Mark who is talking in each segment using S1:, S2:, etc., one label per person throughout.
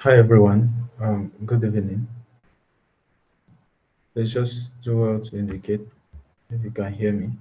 S1: Hi everyone. Good evening. Let's just do well to indicate if you can hear me.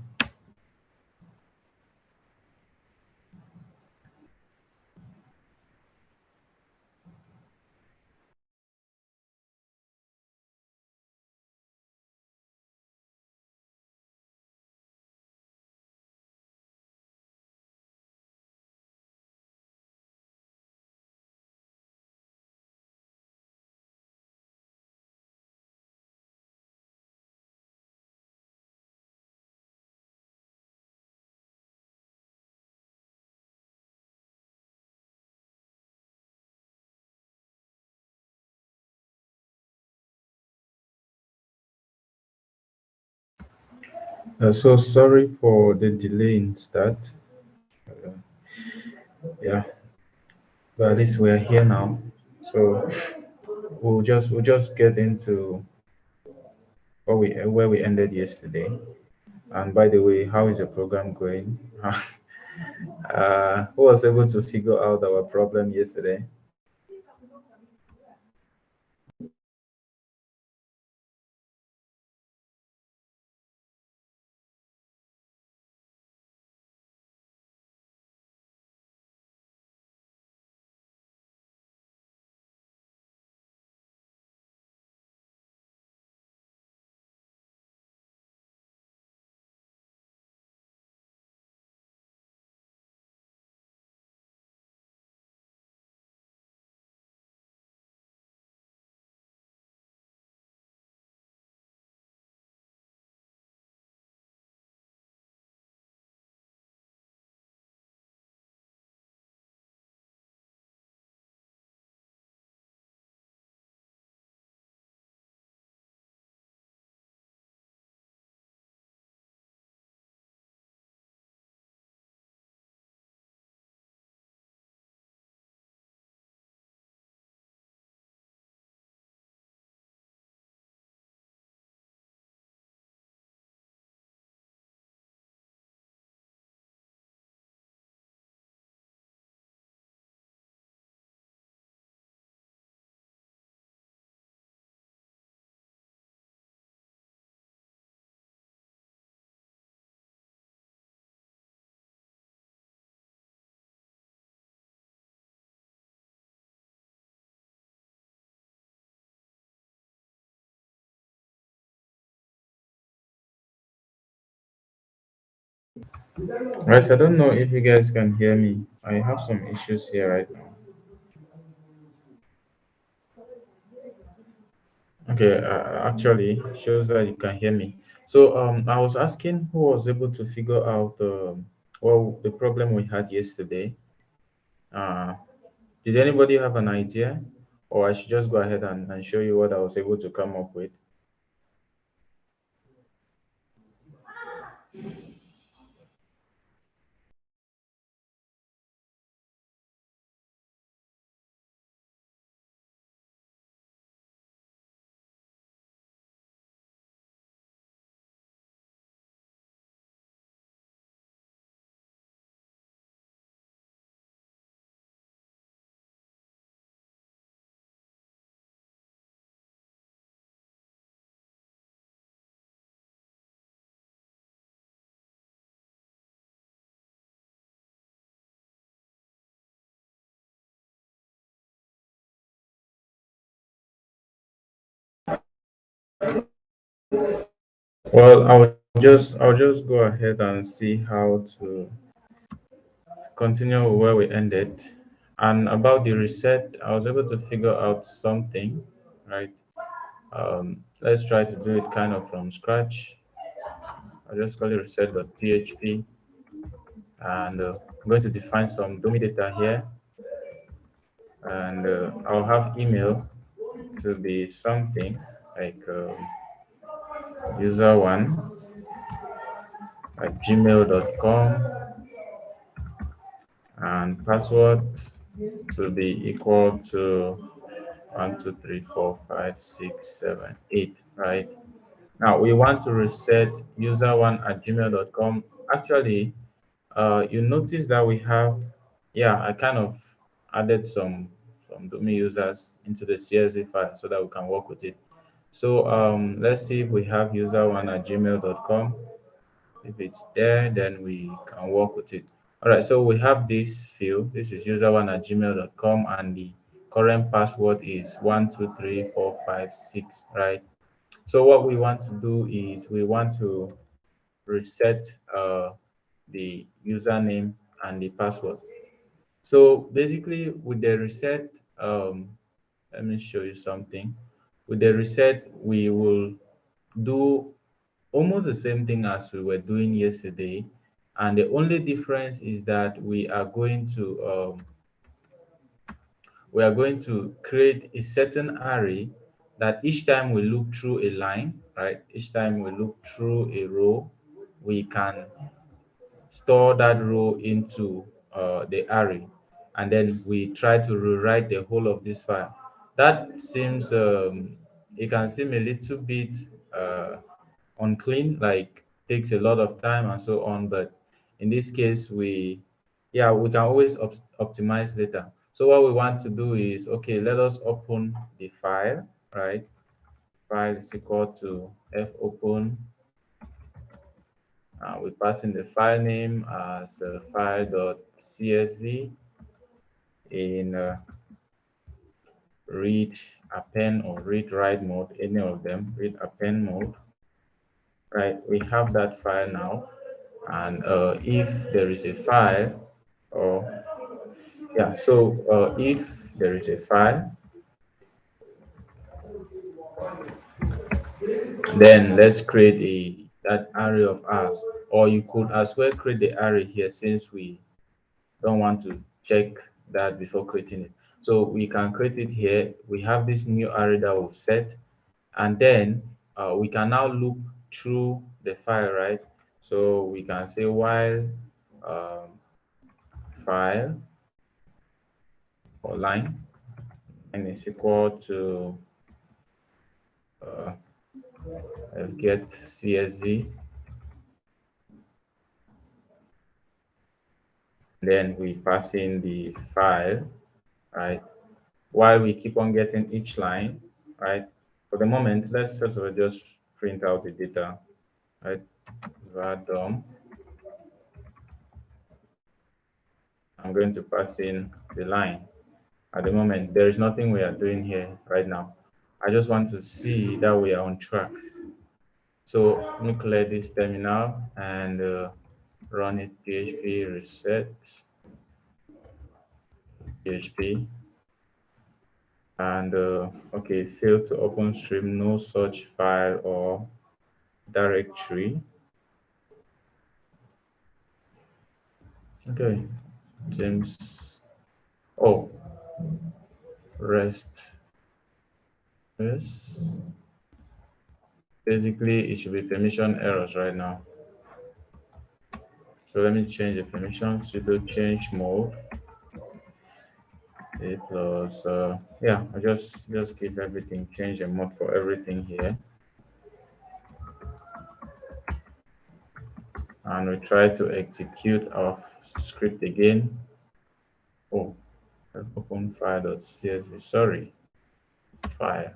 S1: So sorry for the delay in start. Uh, yeah, but at least we're here now. So we'll just get into where we ended yesterday. And by the way, how is the program going? Who was able to figure out our problem yesterday? Right, I don't know if you guys can hear me. I have some issues here right now. Okay, actually shows that you can hear me. So I was asking who was able to figure out well the problem we had yesterday. Uh, did anybody have an idea, or I should just go ahead and show you what I was able to come up with? Well, I'll just go ahead and see how to continue where we ended. And about the reset, I was able to figure out something, right? Let's try to do it kind of from scratch. I'll just call it reset.php, and I'm going to define some dummy data here, and I'll have email to be something like user1 at gmail.com, and password to be equal to 1 2 3 4 5 6 7 8, right? Now we want to reset user1 at gmail.com. Actually, you notice that we have, yeah, I kind of added some from domain users into the CSV file so that we can work with it. So let's see if we have user1@gmail.com. If it's there, then we can work with it. All right, so we have this field. This is user1@gmail.com, and the current password is 123456, right? So what we want to do is we want to reset the username and the password. So basically, with the reset, let me show you something. With the reset, we will do almost the same thing as we were doing yesterday, and the only difference is that we are going to create a certain array that each time we look through a line, right? Each time we look through a row, we can store that row into the array, and then we try to rewrite the whole of this file. That seems it can seem a little bit uh, unclean, like takes a lot of time and so on, but in this case we can always optimize later. So what we want to do is, okay, let us open the file, right? File is equal to fopen. We pass in the file name as file.csv in read append or read write mode, any of them, read append mode, right? We have that file now, and if there is a file, or yeah, so if there is a file, then let's create that array of ours, or you could as well create the array here, since we don't want to check that before creating it. So we can create it here. We have this new array that we've set, and then we can now look through the file, right? So we can say while um, file or line and is equal to uh, get CSV, then we pass in the file, right? While we keep on getting each line, right? For the moment, let's first of all just print out the data, right? var_dom. I'm going to pass in the line. At the moment, there is nothing we are doing here right now. I just want to see that we are on track. So let me clear this terminal and run it PHP reset PHP, and okay, failed to open stream, no such file or directory. Okay, James. Oh, rest. Yes. Basically, it should be permission errors right now. So let me change the permission, sudo change mode. A plus yeah, I just keep everything, change the mode for everything here, and we try to execute our script again. Oh, let's open file.csv, sorry, file.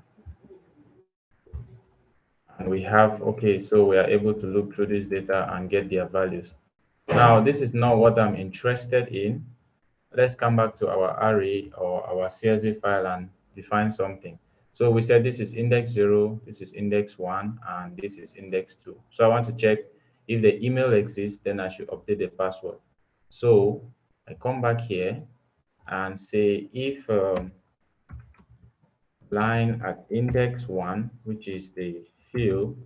S1: And we have, okay, so we are able to look through this data and get their values. Now, this is not what I'm interested in. Let's come back to our array or our CSV file and define something. So we said this is index 0, this is index 1, and this is index 2. So I want to check if the email exists, then I should update the password. So I come back here and say if line at index 1, which is the field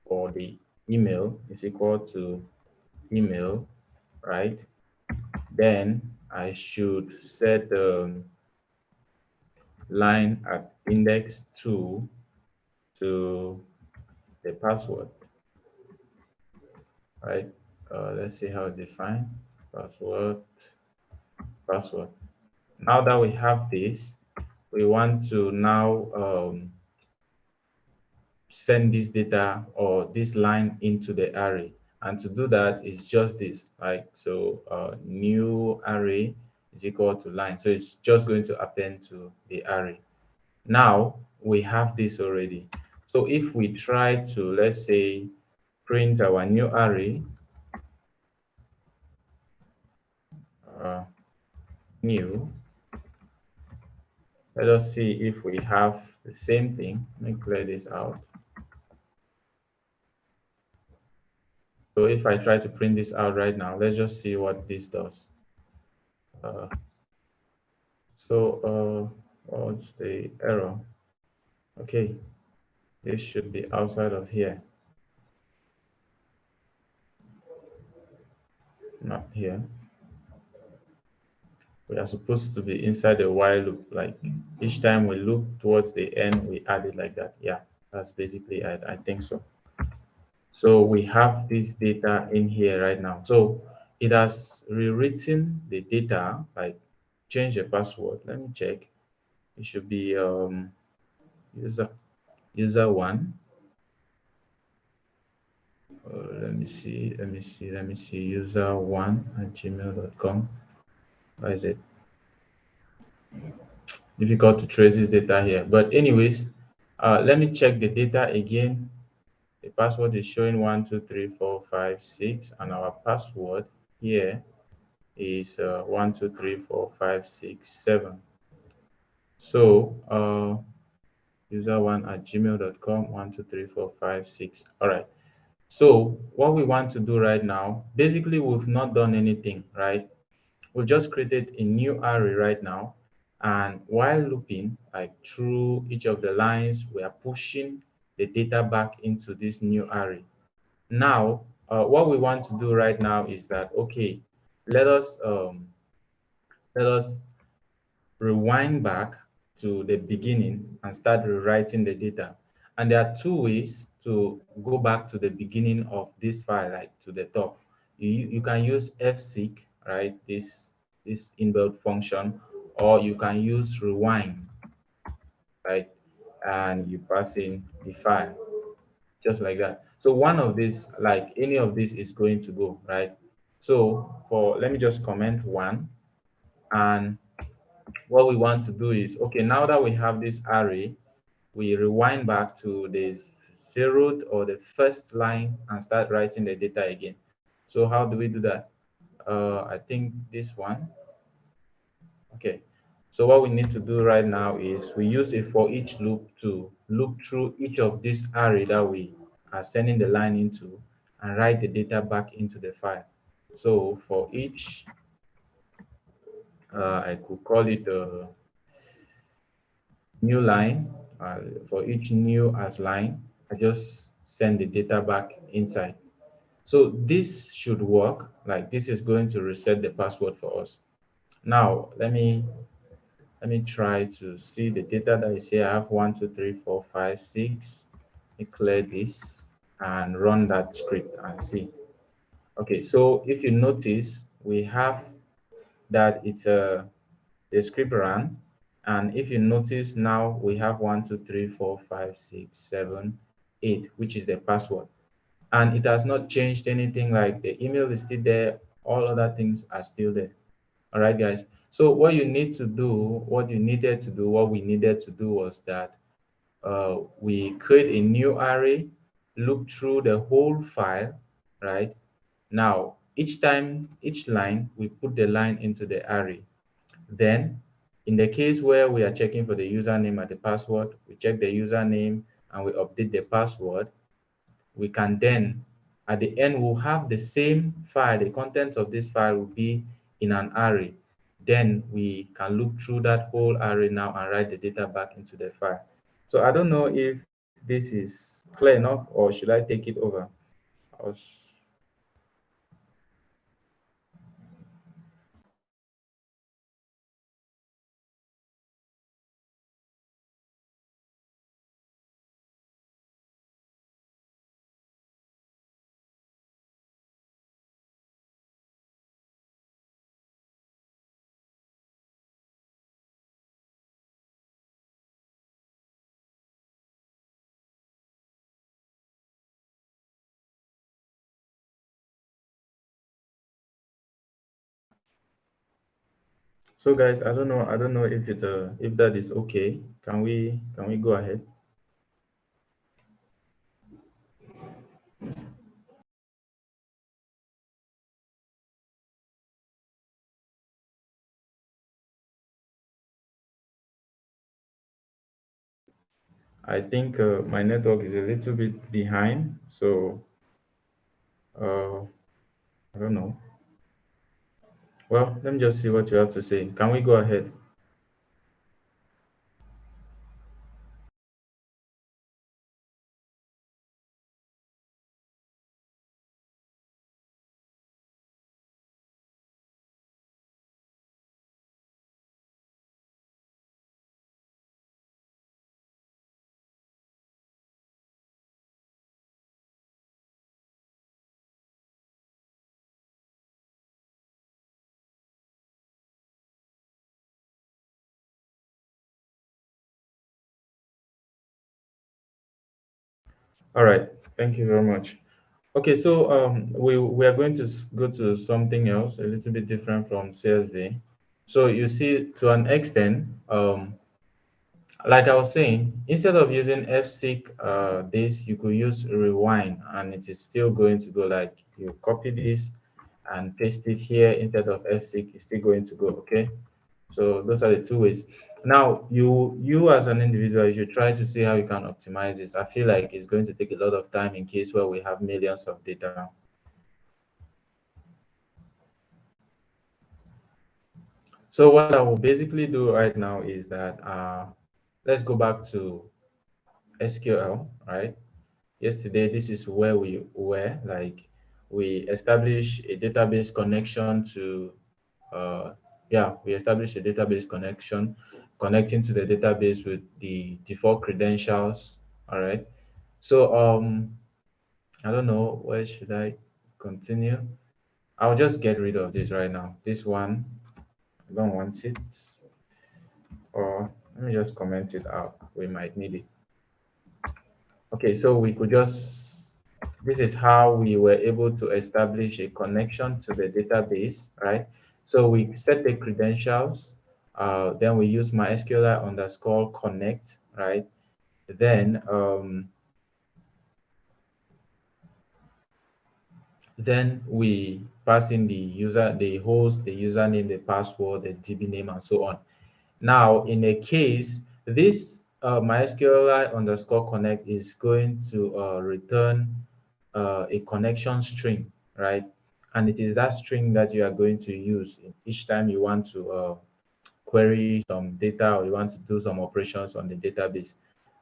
S1: or the email, is equal to email, right? Then I should set the line at index 2 to the password, right? Let's see how to define password. Now that we have this, we want to now send this data or this line into the array. And to do that is just this, right? So new array, is equal to line. So it's just going to append to the array. Now we have this already. So if we try to, let's say, print our new array, uh, new, let us see if we have the same thing. Let me clear this out. So if I try to print this out right now, let's just see what this does. Uh, what's the error? Okay, this should be outside of here, not here. We are supposed to be inside the while loop. Like each time we loop towards the end, we add it like that. Yeah, that's basically it. I think so. So we have this data in here right now. So it has rewritten the data, like change the password. Let me check. It should be user one. Let me see. User one at gmail.com. Why is it difficult to trace this data here? But anyways, let me check the data again. The password is showing 12345 6, and our password here is 1234567. So user one at gmail.com 12345 6. All right. So what we want to do right now, basically we've not done anything, right? We've just created a new array right now, and while looping like through each of the lines, we are pushing the data back into this new array. Now what we want to do right now is that, okay, let us let us rewind back to the beginning and start rewriting the data. And there are two ways to go back to the beginning of this file, like to the top. You can use fseek, right? This inbuilt function, or you can use rewind, right? And you pass in the file just like that. So one of these, like any of this, is going to go, right? So for, let me just comment one, and what we want to do is, okay, now that we have this array, we rewind back to the zeroth or the first line and start writing the data again. So how do we do that? I think this one. Okay. So what we need to do right now is we use a for each loop to loop through each of this array that we are sending the line into and write the data back into the file. So for each, I could call it new line. For each new as line, I just send the data back inside. So this should work. Like this is going to reset the password for us. Now let me try to see the data that is here. I have 1 2 3 4 5 6. Let me clear this and run that script and see. Okay, so if you notice, we have that it's a script run, and if you notice now we have 1 2 3 4 5 6 7 8, which is the password, and it has not changed anything. Like the email is still there, all other things are still there. All right, guys. So what you need to do, what we needed to do was that we create a new array, look through the whole file, right? Now, each time, each line, we put the line into the array. Then, in the case where we are checking for the username and the password, we check the username and we update the password. We can then, at the end, we'll have the same file. The contents of this file will be in an array. Then we can look through that whole array now and write the data back into the file. So I don't know if this is clear enough, or should I take it over? Or So guys, I don't know if if that is okay. Can we go ahead? I think my network is a little bit behind, so uh, I don't know. Well, let me just see what you have to say. Can we go ahead? All right. Thank you very much. Okay, so we are going to go to something else, a little bit different from CSV. So you see, to an extent, like I was saying, instead of using fseek this, you could use rewind, and it is still going to go like you copy this and paste it here instead of fseek, it's still going to go. Okay, so those are the two ways. Now, you as an individual, you should try to see how you can optimize this. I feel like it's going to take a lot of time in case where we have millions of data. So what I will basically do right now is that let's go back to SQL, right? Yesterday, this is where we were. Like, we established a database connection to, uh, yeah, we established a database connection connecting to the database with the default credentials. All right. So, I don't know, where should I continue? I'll just get rid of this right now. This one, I don't want it. Or let me just comment it out. We might need it. Okay, so we could just, this is how we were able to establish a connection to the database, right? So we set the credentials, then we use MySQL underscore connect, right? Then, then we pass in the user, the host, the username, the password, the DB name, and so on. Now, in a case, this MySQL underscore connect is going to return a connection string, right? And it is that string that you are going to use each time you want to query some data or you want to do some operations on the database.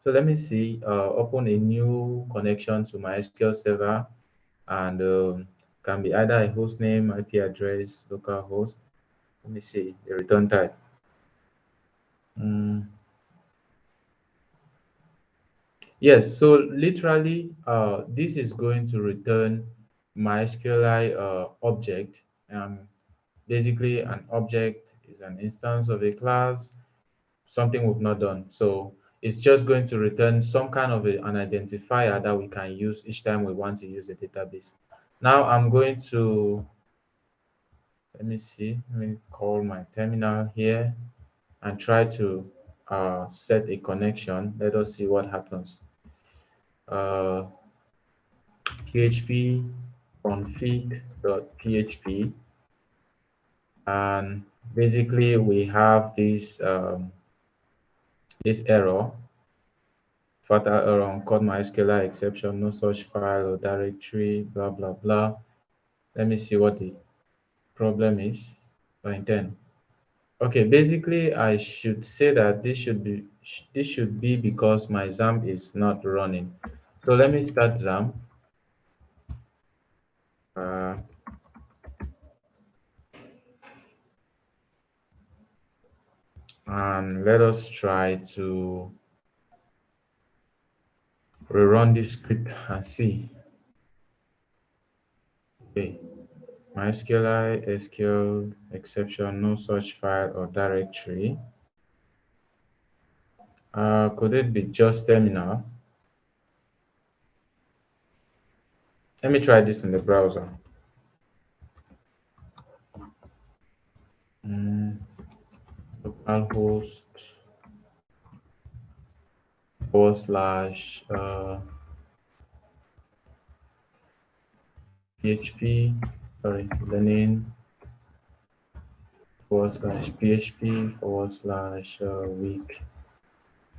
S1: So let me see, open a new connection to MySQL server, and can be either a host name, IP address, local host. Let me see the return type. Mm, yes, so literally, this is going to return MySQL object. Basically, an object is an instance of a class, something we've not done. So it's just going to return some kind of an identifier that we can use each time we want to use a database. Now I'm going to, let me see, let me call my terminal here and try to set a connection. Let us see what happens. Uh, PHP config.php, and basically we have this error, fatal error on code MySQL exception, no such file or directory, blah blah blah. Let me see what the problem is. Line 10. Okay, basically I should say that this should be because my XAMPP is not running. So let me start XAMPP. Uh, and let us try to rerun this script and see. Okay, MySQL SQL exception, no such file or directory. Could it be just terminal? Let me try this in the browser. Mm. host forward slash PHP, sorry, learning forward slash PHP forward slash week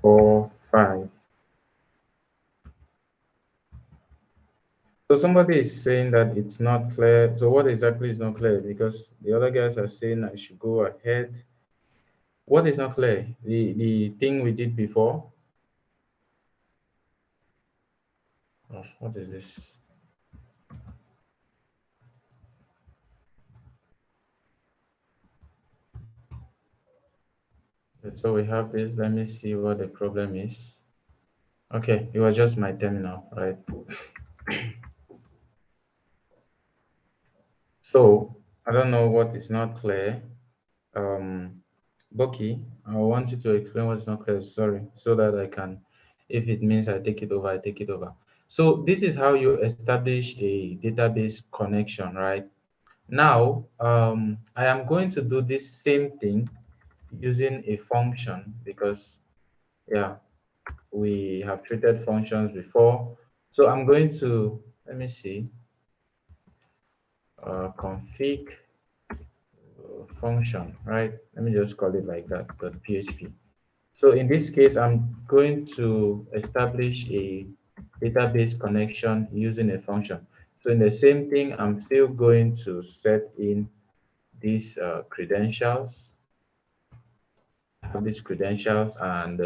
S1: 4 5. So somebody is saying that it's not clear. So what exactly is not clear? Because the other guys are saying I should go ahead. What is not clear? The thing we did before. Oh, what is this? So we have this. Let me see what the problem is. Okay, it was just my terminal, right? So I don't know what is not clear. Um, Bucky, I want you to explain what's not clear. Sorry, so that I can, if it means I take it over, I take it over. So this is how you establish a database connection, right? Now, I am going to do this same thing using a function because, yeah, we have treated functions before. So I'm going to, let me see, config function, right? Let me just call it like that, .php. So in this case, I'm going to establish a database connection using a function. So in the same thing, I'm still going to set in these credentials, have these credentials, and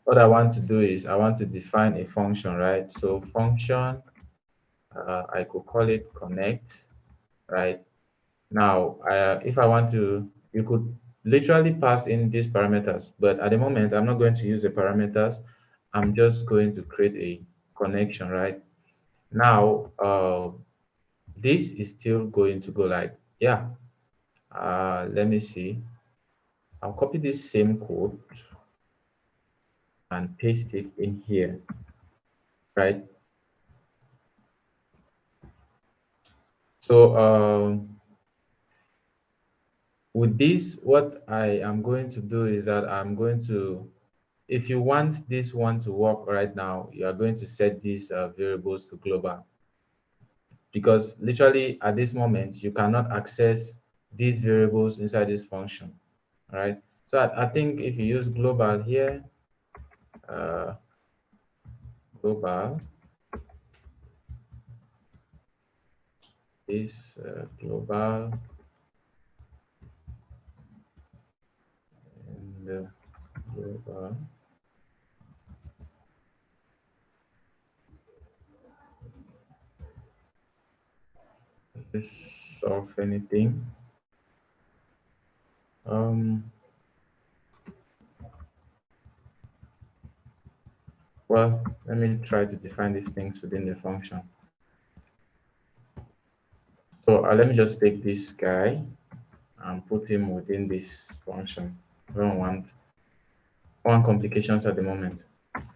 S1: what I want to do is I want to define a function, right? So function, I could call it connect, right? Now, if I want to, you could literally pass in these parameters, but at the moment, I'm not going to use the parameters. I'm just going to create a connection, right? Now, this is still going to go like, yeah, let me see. I'll copy this same code and paste it in here, right? So, with this, what I am going to do is that I'm going to, if you want this one to work right now, you are going to set these variables to global because literally at this moment, you cannot access these variables inside this function, all right? So I think if you use global here, uh, global, this global, and global, does this solve anything? Um, well, let me try to define these things within the function. So let me just take this guy and put him within this function. I don't want one complications at the moment.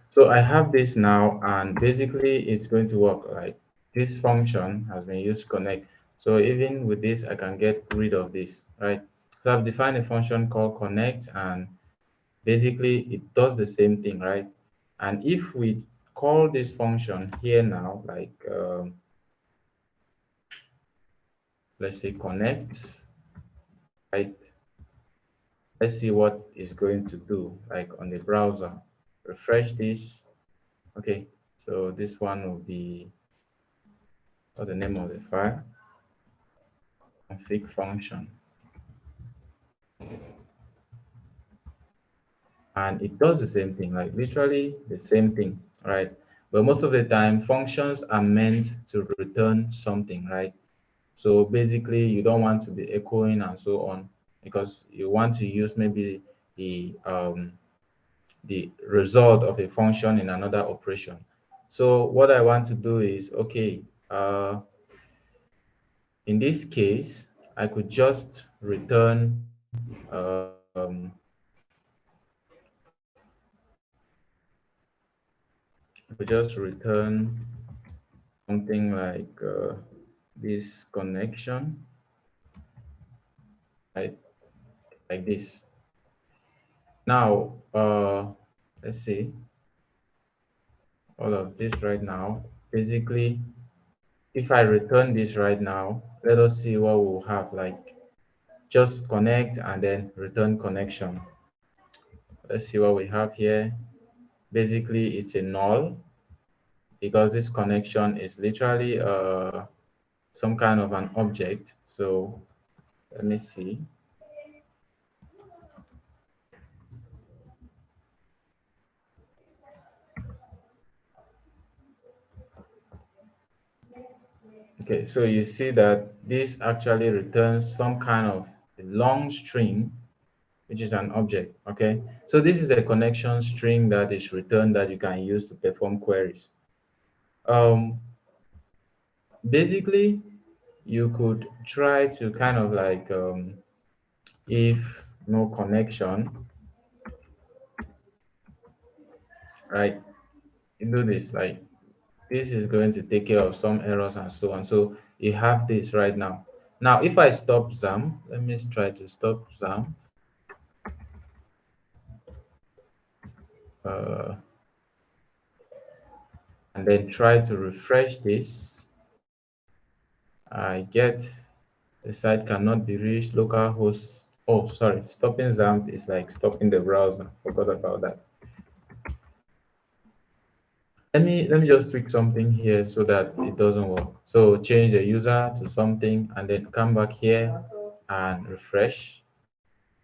S1: So I have this now, and basically it's going to work. Like this function has been used connect. So even with this, I can get rid of this, right? So I've defined a function called connect, and basically it does the same thing, right? And if we call this function here now, like let's say connect, right? Let's see what it's going to do, like on the browser. Refresh this. Okay, so this one will be, what's the name of the file? Config function. And it does the same thing, like literally the same thing, right? But most of the time, functions are meant to return something, right? So basically, you don't want to be echoing and so on because you want to use maybe the result of a function in another operation. So what I want to do is, okay, in this case, I could just return, I could just return something like this connection, right? Like this. Now, let's see all of this right now. Basically, if I return this right now, let us see what we'll have. Like just connect and then return connection. Let's see what we have here. Basically, it's a null because this connection is literally some kind of an object. So let me see. Okay, so you see that this actually returns some kind of a long string, which is an object. Okay, so this is a connection string that is returned that you can use to perform queries. Um, Basically, you could try to kind of like if no connection, right? You do this like this is going to take care of some errors and so on. So you have this right now. Now, if I stop Zam, let me try to stop Zam. Uh, and then try to refresh this. I get the site cannot be reached, localhost. Oh, sorry, stopping XAMPP is like stopping the browser. Forgot about that. Let me just tweak something here so that it doesn't work. So change the user to something and then come back here and refresh.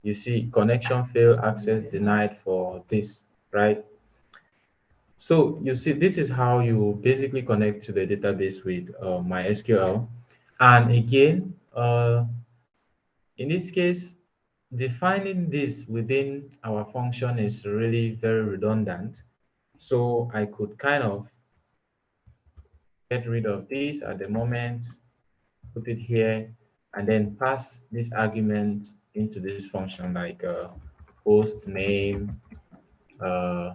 S1: You see connection failed, access denied for this, right? So you see, this is how you basically connect to the database with MySQL. And again, in this case, defining this within our function is really very redundant. So I could kind of get rid of this at the moment, put it here, and then pass this argument into this function like host name, uh,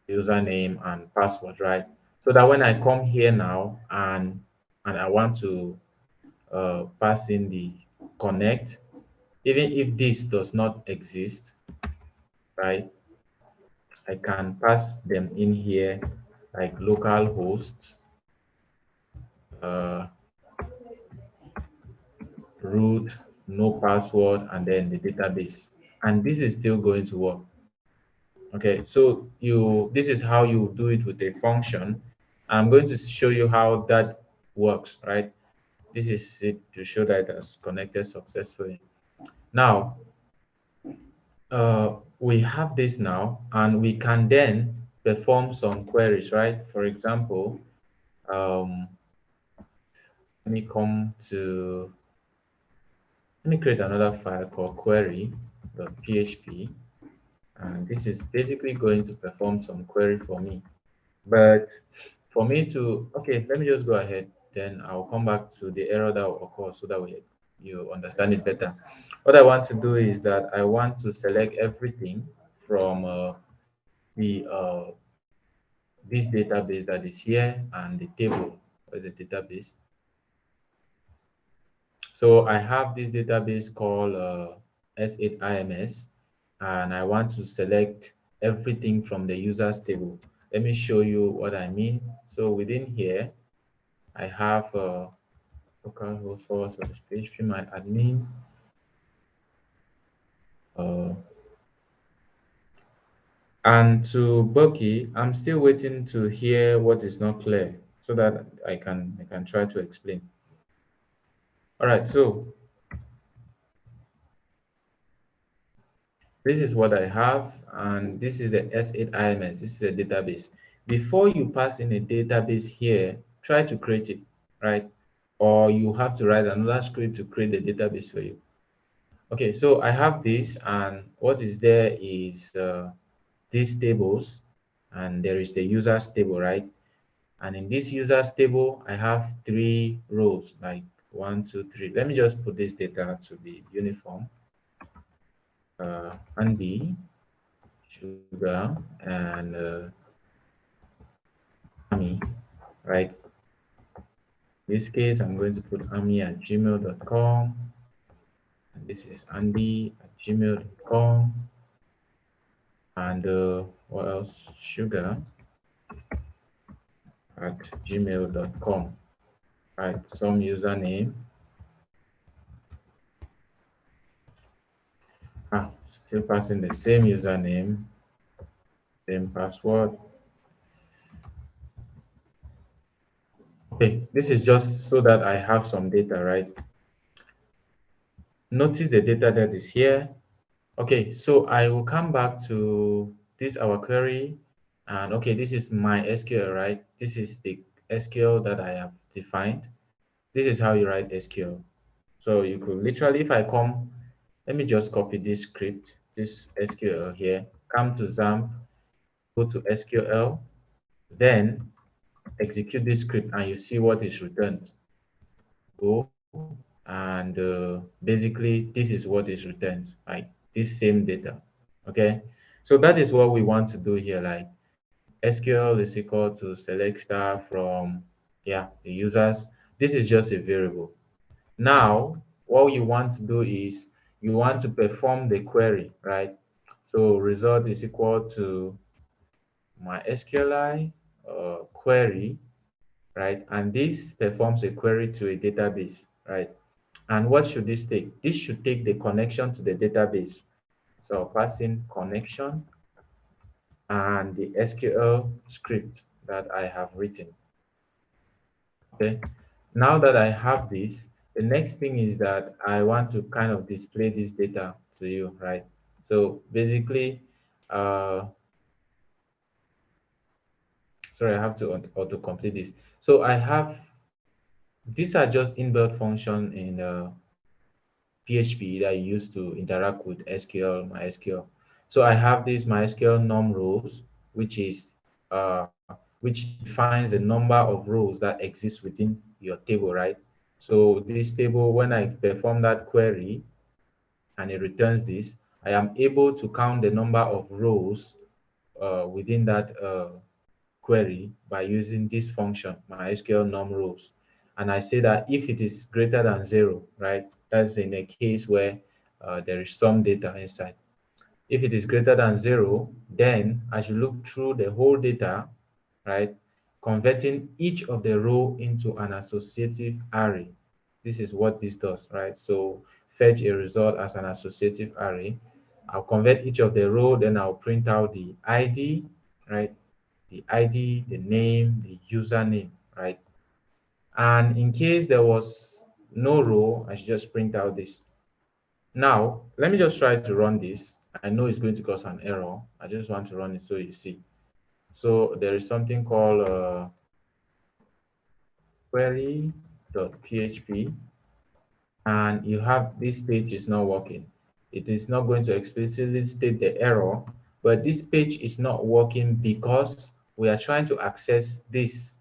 S1: username, and password, right? So that when I come here now and I want to pass in the connect, even if this does not exist, right? I can pass them in here like localhost, uh, root, no password, and then the database. And this is still going to work. Okay, so this is how you do it with a function. I'm going to show you how that works, right? This is it to show that it has connected successfully. Now, we have this now, and we can then perform some queries, right? For example, um, let me come to, let me create another file called query.php, and this is basically going to perform some query for me. But for me to, okay, let me just go ahead, then I'll come back to the error that will occur so that way you understand it better. What I want to do is that I want to select everything from the this database that is here and the table as a database. So I have this database called S8IMS, and I want to select everything from the users table. Let me show you what I mean. So within here, I have localhost /PHP my admin. Uh, and to Bucky, I'm still waiting to hear what is not clear so that I can try to explain. All right, so this is what I have, and this is the S8IMS. This is a database. Before you pass in a database here, try to create it, right? Or you have to write another script to create the database for you. Okay, so I have this, and what is there is these tables, and there is the users table, right? And in this users table, I have three rows, like 1, 2, 3. Let me just put this data to be uniform. Andy, sugar, and Ami, right? In this case, I'm going to put ami@gmail.com, and this is Andy@gmail.com. and what else? Sugar at gmail.com. Right, some username. Still passing the same username, same password. Okay, this is just so that I have some data, right? Notice the data that is here. Okay, so I will come back to this our query, and okay, this is my SQL, right? This is the SQL that I have defined. This is how you write SQL. So you could literally, if I come, let me just copy this script, this SQL here, come to XAMPP, go to SQL, then execute this script, and you see what is returned. Go, and basically this is what is returned, like this same data. Okay, so that is what we want to do here. Like SQL is equal to select star from, yeah, the users. This is just a variable. Now what you want to do is you want to perform the query, right? So result is equal to my SQLi query, right? And this performs a query to a database, right? And what should this take? This should take the connection to the database. So passing connection and the SQL script that I have written. Okay. Now that I have this, the next thing is that I want to kind of display this data to you, right? So basically, uh, sorry, I have to auto complete this. So I have, these are just inbuilt function in PHP that I use to interact with SQL, MySQL. So I have this MySQL num rows, which is which defines the number of rows that exist within your table, right? So this table, when I perform that query and it returns this, I am able to count the number of rows within that query by using this function, MySQL num rows. And I say that if it is greater than 0, right, that's in a case where there is some data inside. If it is greater than 0, then I should look through the whole data, right, converting each of the row into an associative array. This is what this does, right? So fetch a result as an associative array. I'll convert each of the row, then I'll print out the ID, right? The ID, the name, the username, right? And in case there was no row, I should just print out this. Now, let me just try to run this. I know it's going to cause an error. I just want to run it so you see. So there is something called query.php, and you have this page is not working. It is not going to explicitly state the error, but this page is not working because we are trying to access this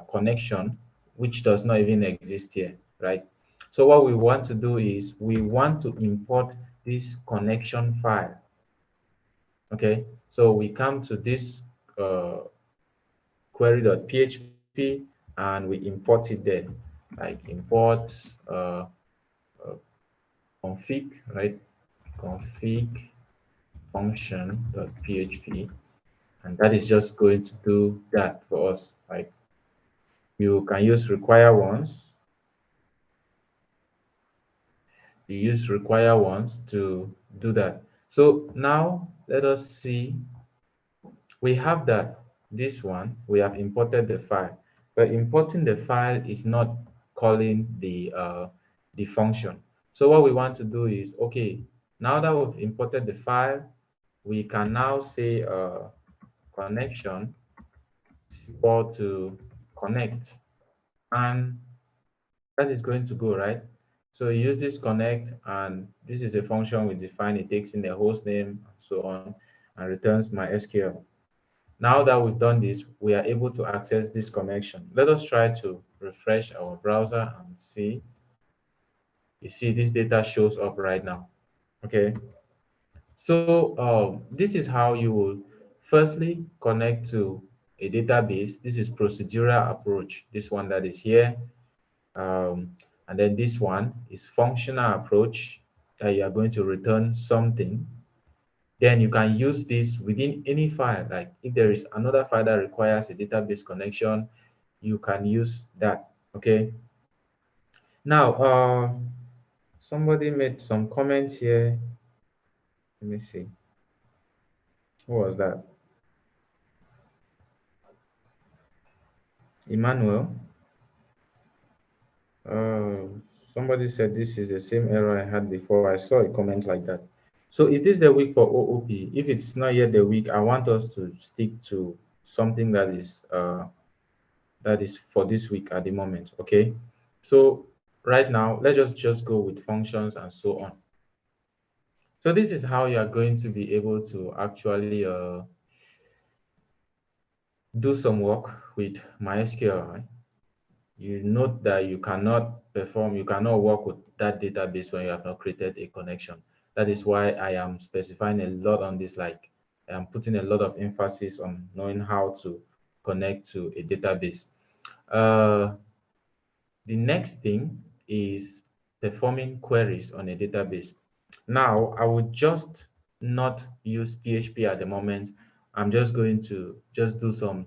S1: connection, which does not even exist here, right? So what we want to do is we want to import this connection file. Okay, so we come to this query.php and we import it there, like import uh, config, right? Config function.php, and that is just going to do that for us. Like you can use require once, you use require once to do that. So now let us see, we have that this one, we have imported the file, but importing the file is not calling the function. So what we want to do is, okay, now that we've imported the file, we can now say connection is equal to connect, and that is going to go right. So you use this connect, and this is a function we define. It takes in the host name and so on, and returns my SQL. Now that we've done this, we are able to access this connection. Let us try to refresh our browser and see. You see this data shows up right now. Okay. So this is how you will firstly connect to a database. This is procedural approach. This one that is here. And then this one is functional approach, that you are going to return something. Then you can use this within any file. Like if there is another file that requires a database connection, you can use that. Okay. Now, somebody made some comments here. Let me see. Who was that? Emmanuel. Uh, Somebody said this is the same error I had before. I saw a comment like that. So is this the week for OOP? If it's not yet the week, I want us to stick to something that is for this week at the moment. Okay. So right now, let's just go with functions and so on. So this is how you are going to be able to actually do some work with MySQL. You note that you cannot work with that database when you have not created a connection. That is why I am specifying a lot on this, like I am putting a lot of emphasis on knowing how to connect to a database. Uh, the next thing is performing queries on a database. Now, I would just not use PHP at the moment. I'm just going to just do some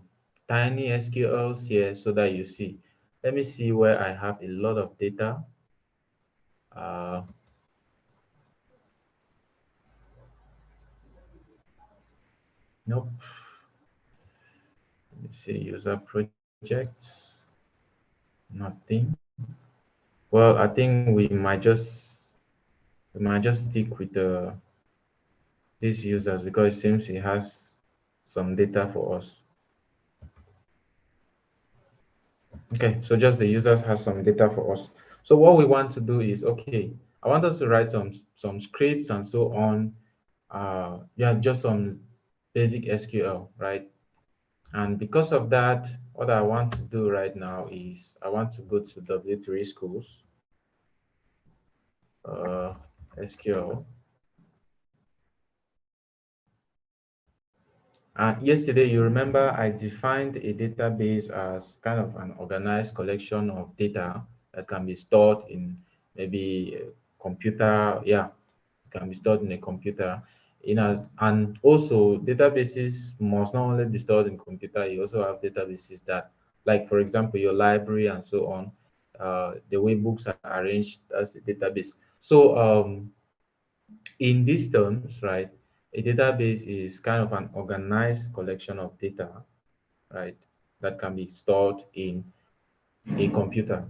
S1: tiny SQLs here so that you see. Let me see where I have a lot of data. Uh, nope. Let me see user projects. Nothing. Well, I think we might just stick with these users because it seems it has some data for us. Okay, so just the users has some data for us. So what we want to do is, okay, I want us to write some scripts and so on. Yeah, just some basic SQL, right? And because of that, what I want to do right now is I want to go to W3 schools, SQL. And yesterday, you remember I defined a database as kind of an organized collection of data that can be stored in maybe a computer. Yeah, can be stored in a computer. And also databases must not only be stored in computer. You also have databases that, like for example, your library and so on. The way books are arranged, that's the database. So in these terms, right, a database is kind of an organized collection of data, right, that can be stored in a computer.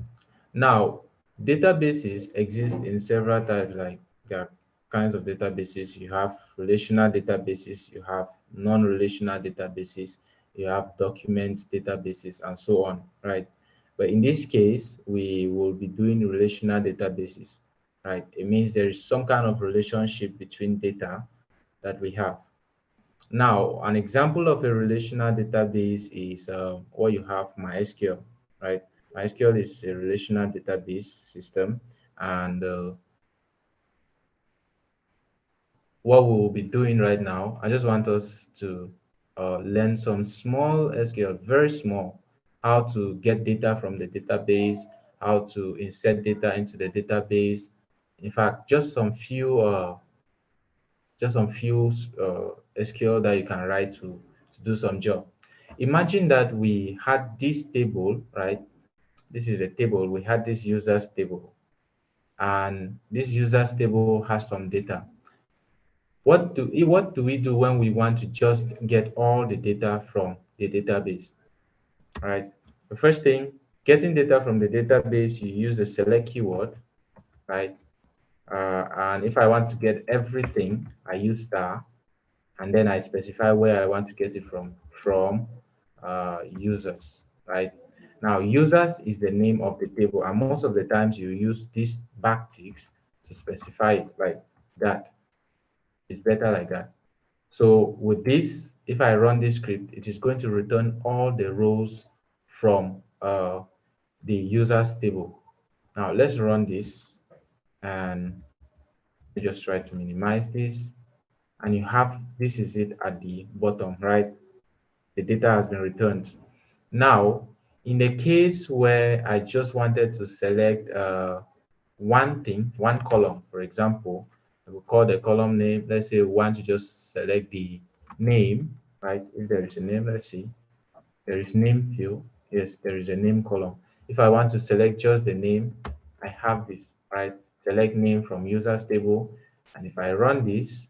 S1: Now, databases exist in several types, like there are kinds of databases. You have relational databases, you have non-relational databases, you have document databases, and so on, right? But in this case, we will be doing relational databases, right? It means there is some kind of relationship between data that we have. Now, an example of a relational database is what you have MySQL, right? MySQL is a relational database system, and what we will be doing right now, I just want us to learn some small SQL, very small, how to get data from the database, how to insert data into the database. In fact, just some few SQL that you can write to do some job. Imagine that we had this table, right? This is a table. We had this users table, and this users table has some data. What do we do when we want to just get all the data from the database? Right. The first thing, getting data from the database, you use the select keyword, right? And if I want to get everything, I use star, and then I specify where I want to get it from users, right? Now, users is the name of the table, and most of the times you use these backticks to specify it like that. It's better like that. So with this, if I run this script, it is going to return all the rows from the users table. Now let's run this, and just try to minimize this, and you have this is it at the bottom, right? The data has been returned. Now, in the case where I just wanted to select one thing, one column, for example, I will call the column name. Let's say we want to just select the name, right? If there is a name, let's see. There is name field. Yes, there is a name column. If I want to select just the name, I have this, right? Select name from users table. And if I run this,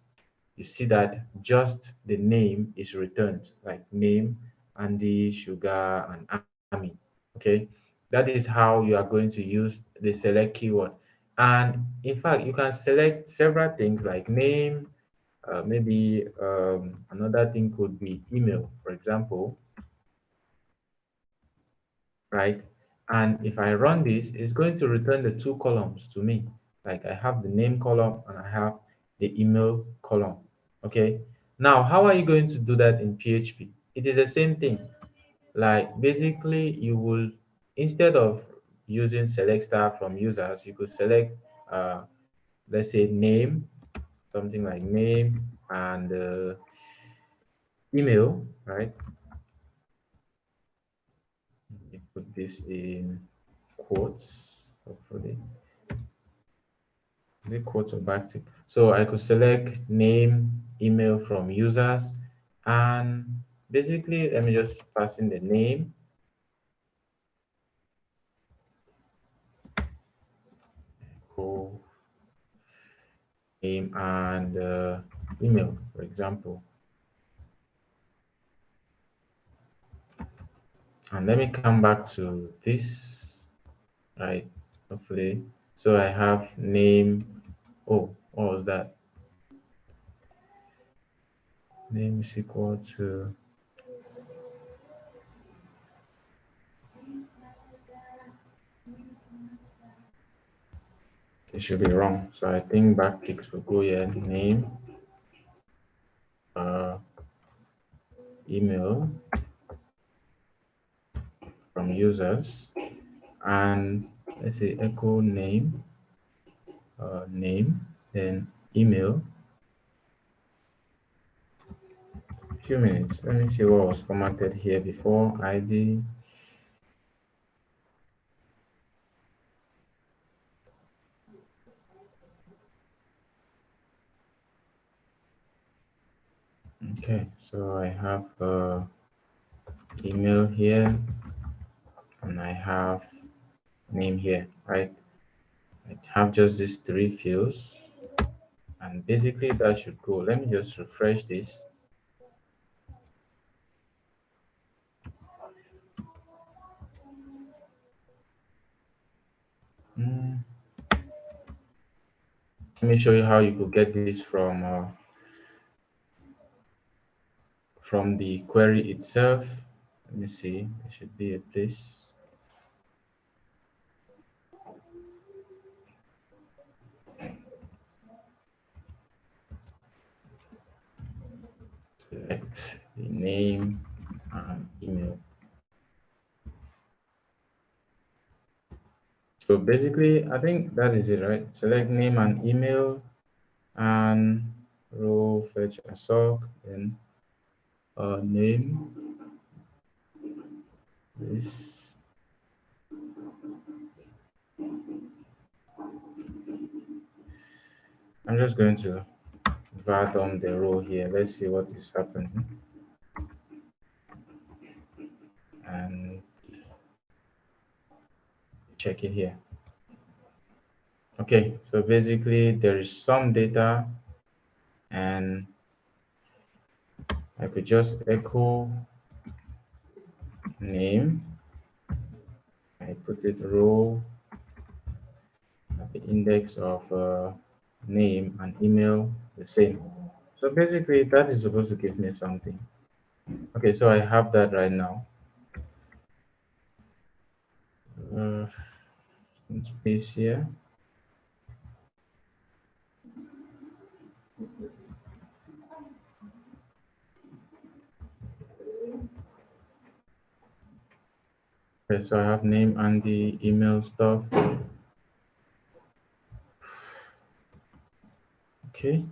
S1: you see that just the name is returned, like name, Andy, Sugar, and Army. Okay, that is how you are going to use the select keyword. And in fact, you can select several things like name, maybe another thing could be email, for example, right? And if I run this, it's going to return the two columns to me. Like I have the name column and I have the email column. Okay. Now, how are you going to do that in PHP? It is the same thing. Like basically, you will instead of using select star from users, you could select, let's say, name, something like name and email, right? You put this in quotes, hopefully. Is it quotes or backtick? So I could select name, email from users, and basically, let me just pass in the name, cool, name, and email, for example. And let me come back to this, right? Hopefully. So I have name. Oh, what was that? Name is equal to. It should be wrong. So I think backticks will go here. Name, uh, email from users, and let's say echo name, name, then email. Few minutes. Let me see what was formatted here before. ID. Okay, so I have email here, and I have name here, right? I have just these three fields, and basically that should go. Let me just refresh this. Mm, Let me show you how you could get this from the query itself. Let me see. There should be a place. Select the name and email. So basically, I think that is it, right? Select name and email and row fetch a sock, then name this. I'm just going to var on the row here. Let's see what is happening. And check it here. Okay, so basically there is some data, and I could just echo name. I put it row at the index of name and email the same. So basically that is supposed to give me something. Okay, so I have that right now. Uh, Space here. Okay, so I have name and the email stuff. Okay,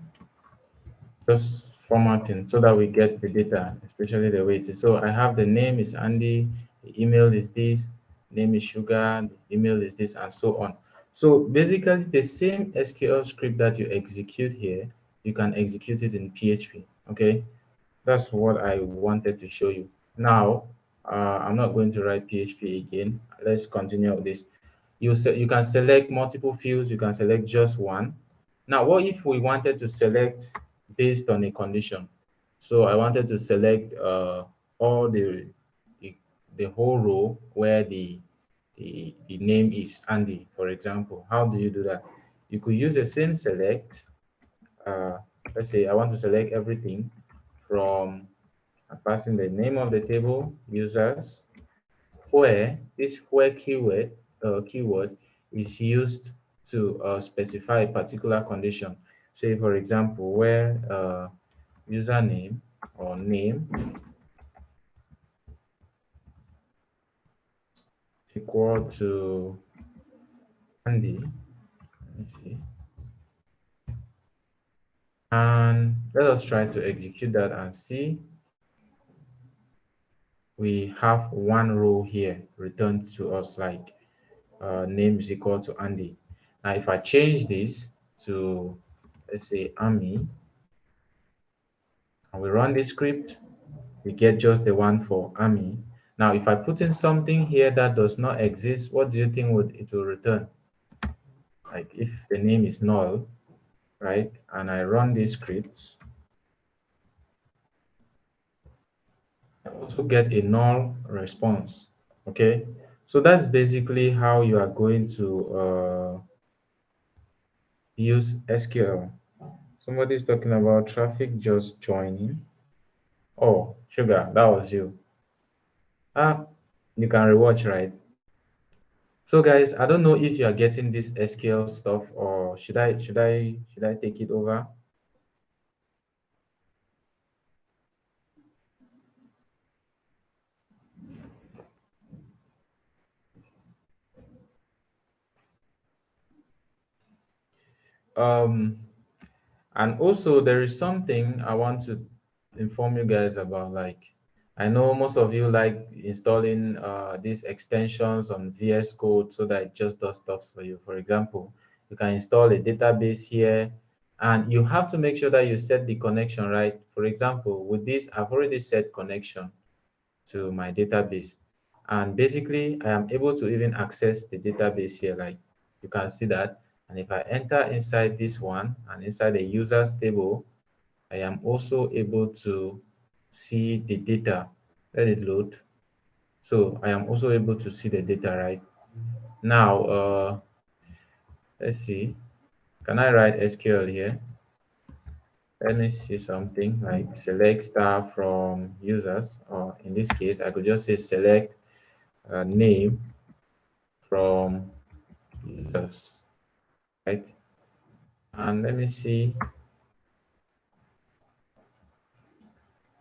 S1: just formatting so that we get the data, especially the way it is. So I have the name is Andy, the email is this, name is Sugar, the email is this, and so on. So basically, the same SQL script that you execute here, you can execute it in PHP. Okay, that's what I wanted to show you. Now, I'm not going to write PHP again. Let's continue with this. You can select multiple fields. You can select just one. Now, what if we wanted to select based on a condition? So I wanted to select all the, the whole row where the name is Andy, for example. How do you do that? You could use the same select. Uh, let's say I want to select everything from passing the name of the table, users, where this where keyword is used to specify a particular condition. Say, for example, where username or name is equal to Andy. Let me see. And let us try to execute that and see. We have one row here returned to us like name is equal to Andy. Now, if I change this to, let's say, Army, and we run the script, we get just the one for Army. Now, if I put in something here that does not exist, what do you think it will return? Like if the name is null, right? And I run this script, I also get a null response. Okay, so that's basically how you are going to use SQL. Somebody's talking about traffic just joining. Oh, Sugar, that was you. Ah, you can rewatch, right? So guys, I don't know if you are getting this SQL stuff or should I take it over? Um, and also there is something I want to inform you guys about. Like, I know most of you like installing these extensions on VS Code so that it just does stuff for you. For example, you can install a database here, and you have to make sure that you set the connection right. For example, with this, I've already set connection to my database. And basically, I am able to even access the database here. Like you can see that. And if I enter inside this one and inside the users table, I am also able to see the data. Let it load. So I am also able to see the data right now. Let's see. Can I write SQL here? Let me see something like select star from users, or in this case, I could just say select name from users, right? And let me see.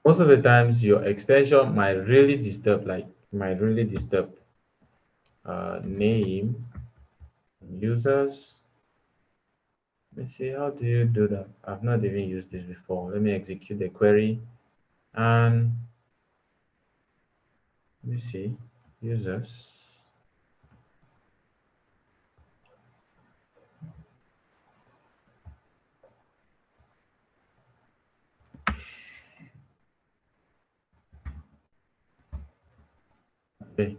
S1: Most of the times, your extension might really disturb, name users. Let me see. How do you do that? I've not even used this before. Let me execute the query and let me see users. Okay.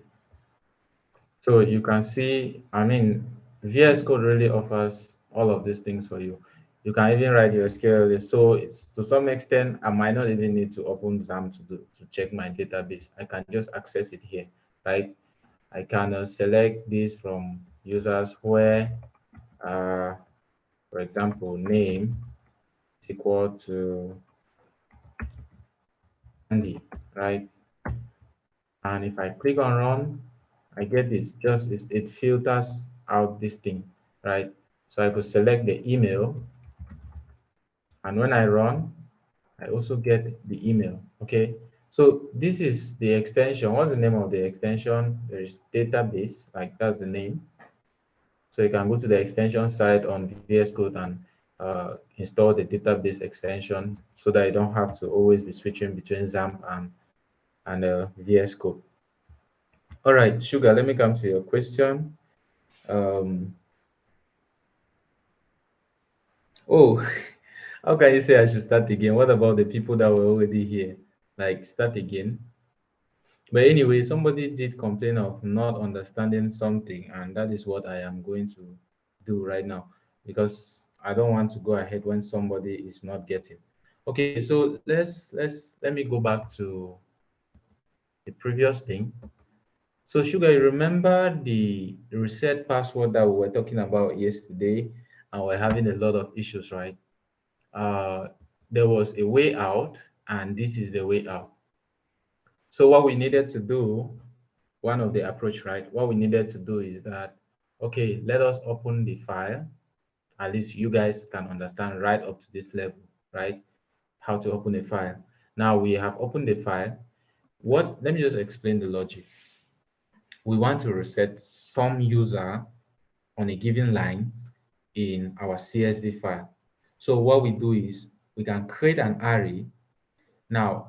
S1: So you can see, I mean, VS Code really offers all of these things for you. You can even write your SQL. So it's to some extent, I might not even need to open XAMPP to check my database. I can just access it here, right? I can select this from users where, uh, for example, name is equal to Andy, right? And if I click on run, I get this. It filters out this thing, right? So I could select the email, and when I run, I also get the email. Okay. So this is the extension. What's the name of the extension? There is database, like that's the name. So you can go to the extension side on VS Code and install the database extension so that you don't have to always be switching between XAMPP and VS Code. All right, Sugar, let me come to your question. Um, Oh, how can you say I should start again? What about the people that were already here? Like, start again? But anyway, somebody did complain of not understanding something, and that is what I am going to do right now because I don't want to go ahead when somebody is not getting. Okay, so let me go back to the previous thing. So, Sugar, you remember the reset password that we were talking about yesterday, and we're having a lot of issues, right? Uh, there was a way out, and this is the way out. So, what we needed to do, one of the approach, right? What we needed to do is that, okay, let us open the file. At least you guys can understand right up to this level, right? How to open a file. Now we have opened the file. What? Let me just explain the logic. We want to reset some user on a given line in our CSV file. So what we do is we can create an array. Now,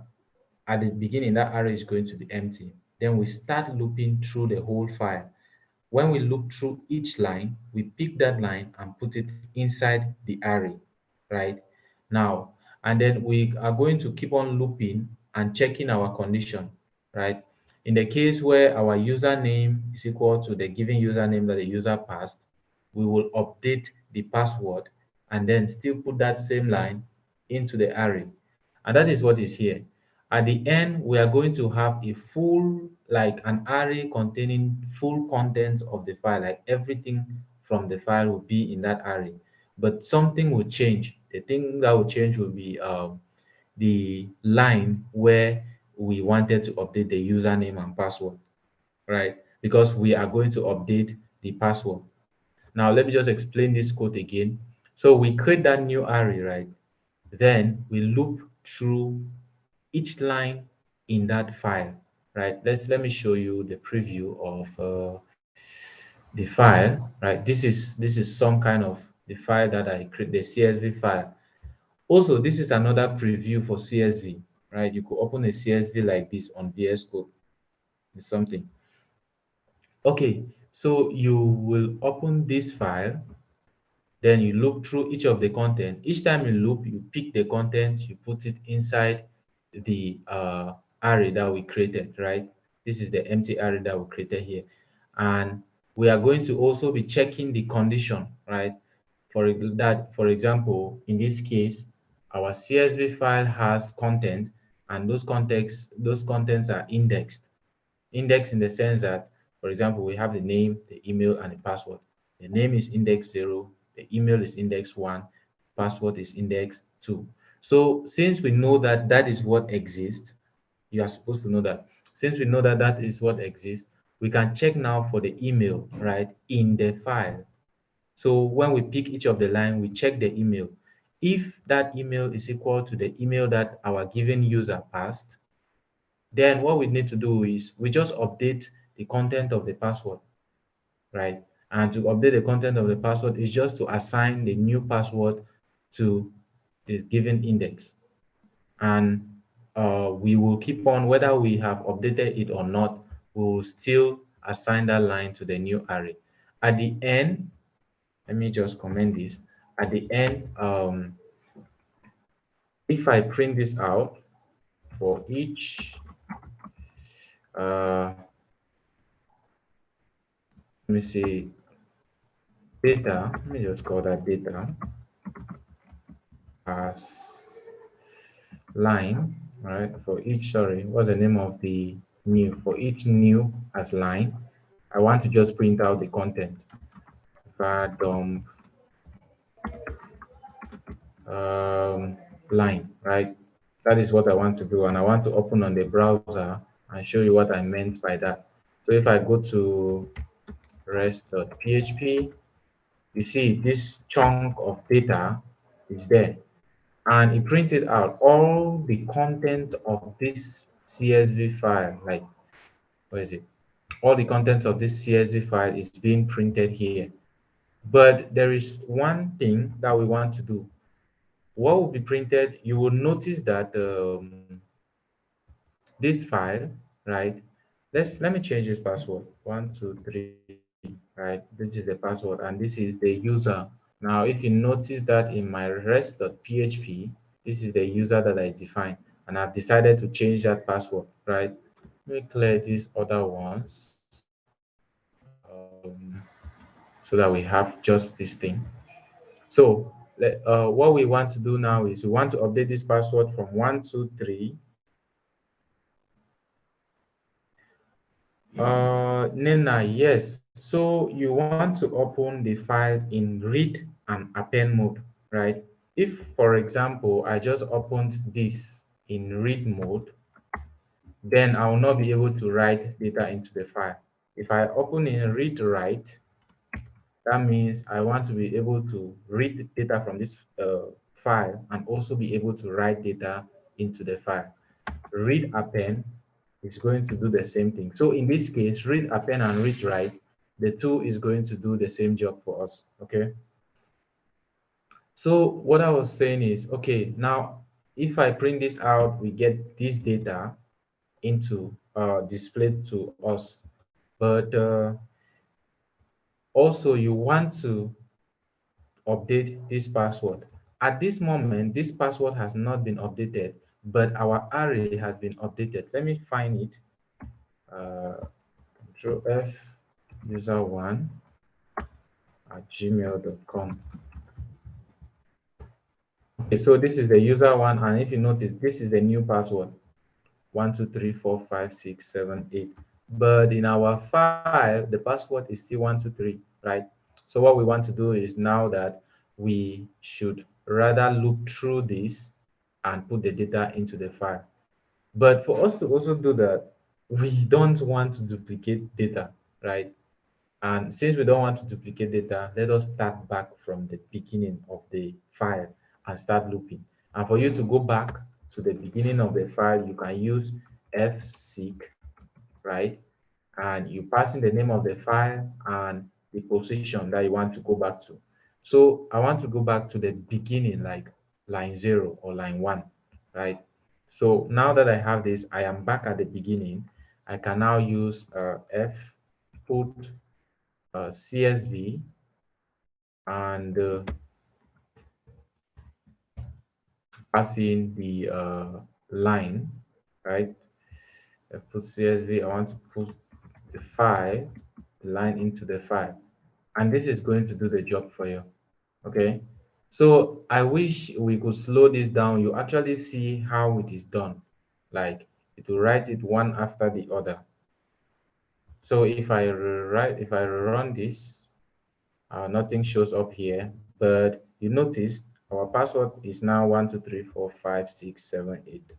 S1: at the beginning, that array is going to be empty. Then we start looping through the whole file. When we loop through each line, we pick that line and put it inside the array, right? Now, and then we are going to keep on looping and checking our condition, right? In the case where our username is equal to the given username that the user passed, we will update the password and then still put that same line into the array. And that is what is here. At the end, we are going to have a full, like an array containing full contents of the file, like everything from the file will be in that array. But something will change. The thing that will change will be the line where we wanted to update the username and password, right? Because we are going to update the password. Now, let me just explain this code again. So we create that new array, right? Then we loop through each line in that file, right? Let me show you the preview of the file, right? This is some kind of the file that I create, the CSV file. Also, this is another preview for CSV, right? You could open a CSV like this on VS Code. It's something. Okay, so you will open this file. Then you loop through each of the content. Each time you loop, you pick the content, you put it inside the array that we created, right? This is the empty array that we created here. And we are going to also be checking the condition, right? For example, in this case, our CSV file has content, and those contents are indexed. Index in the sense that, for example, we have the name, the email, and the password. The name is index 0, the email is index 1, password is index 2. So since we know that that is what exists, you are supposed to know that. Since we know that that is what exists, we can check now for the email, right, in the file. So when we pick each of the line, we check the email. If that email is equal to the email that our given user passed, then what we need to do is we just update the content of the password, right? And to update the content of the password is just to assign the new password to the given index. And we will keep on, whether we have updated it or not, we will still assign that line to the new array. At the end, let me just comment this. At the end, if I print this out for each, let me see, data, let me just call that data as line, right? For each, sorry, what's the name of the new? For each new as line, I want to just print out the content. Var dump line, right? That is what I want to do, and I want to open on the browser and show you what I meant by that. So if I go to rest.php, you see this chunk of data is there, and it printed out all the content of this CSV file. Like, where is it? All the content of this CSV file is being printed here. But there is one thing that we want to do. What will be printed, you will notice that this file, right? Let me change this password. 1, 2, 3, right? This is the password, and this is the user Now, if you notice that in my rest.php, this is the user that I defined, and I've decided to change that password, right? Let me clear these other ones so that we have just this thing. So what we want to do now is we want to update this password from 123. Nena, yes. So you want to open the file in read and append mode, right? If, for example, I just opened this in read mode, then I will not be able to write data into the file. If I open in read write, that means I want to be able to read data from this file and also be able to write data into the file. Read append is going to do the same thing. So in this case, read append and read write, the two is going to do the same job for us. Okay. So what I was saying is, okay, now if I print this out, we get this data into displayed to us. But also you want to update this password. At this moment, this password has not been updated, but our array has been updated. Let me find it. Control F user1 at gmail.com. Okay, so this is the user one, and if you notice, this is the new password 1234567 8. But in our file, the password is still 123, right? So what we want to do is now that we should rather loop through this and put the data into the file. But for us to also do that, we don't want to duplicate data, right? And since we don't want to duplicate data, let us start back from the beginning of the file and start looping. And for you to go back to the beginning of the file, you can use fseek, right? And you pass in the name of the file and the position that you want to go back to. So I want to go back to the beginning, like line 0 or line 1, right? So now that I have this, I am back at the beginning. I can now use f put CSV and pass in the line, right? I put CSV, I want to put the file, the line into the file. And this is going to do the job for you, okay? So I wish we could slow this down. You actually see how it is done. Like it will write it one after the other. So if I run this, nothing shows up here, but you notice our password is now 1234567 8.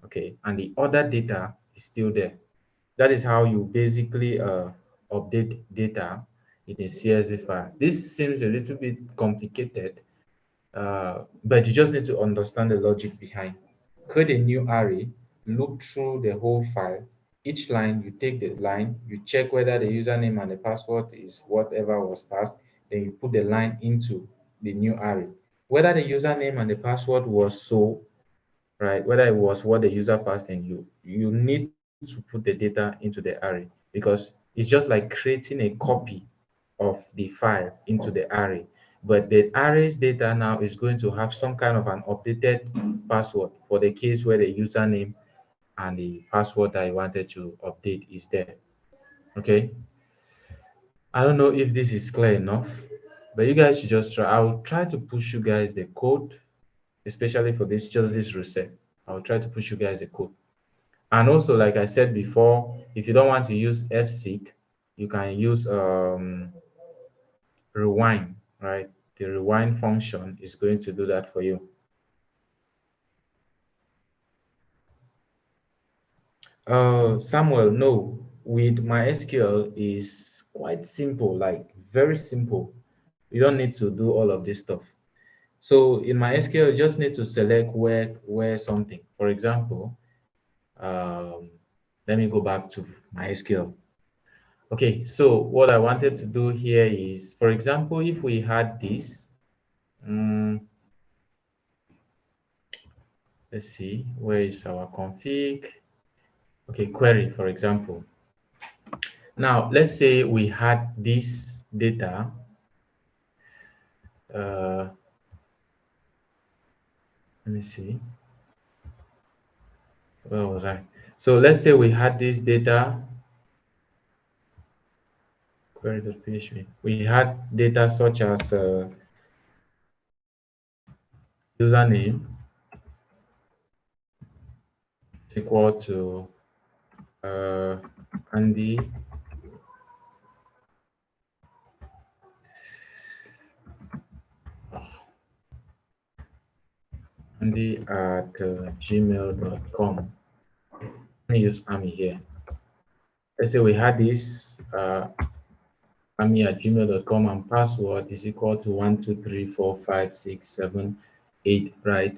S1: Okay, and the other data is still there. That is how you basically update data in a CSV file. This seems a little bit complicated, but you just need to understand the logic behind. Create a new array, loop through the whole file. Each line, you take the line, you check whether the username and the password is whatever was passed, then you put the line into the new array. Whether the username and the password was so, right, whether it was what the user passed in, you need to put the data into the array because it's just like creating a copy of the file into the array. But the array's data now is going to have some kind of an updated password for the case where the username and the password that I wanted to update is there. Okay. I don't know if this is clear enough, but you guys should just try. I'll try to push you guys the code, especially for this, just this reset. I'll try to push you guys a code. And also, like I said before, if you don't want to use fseek, you can use rewind, right? The rewind function is going to do that for you. Samuel, no, with MySQL is quite simple, like very simple. You don't need to do all of this stuff. So in MySQL, you just need to select where something. For example, um, let me go back to MySQL. Okay, so what I wanted to do here is, for example, if we had this, let's see, where is our config? Okay, query, for example. Now, let's say we had this data. let me see, where was I? So let's say we had this data, query.php. We had data such as username is equal to uh, Andy Andy at gmail.com. Let me use Ami here. Let's say we had this Ami at gmail.com and password is equal to 1234567 8, right?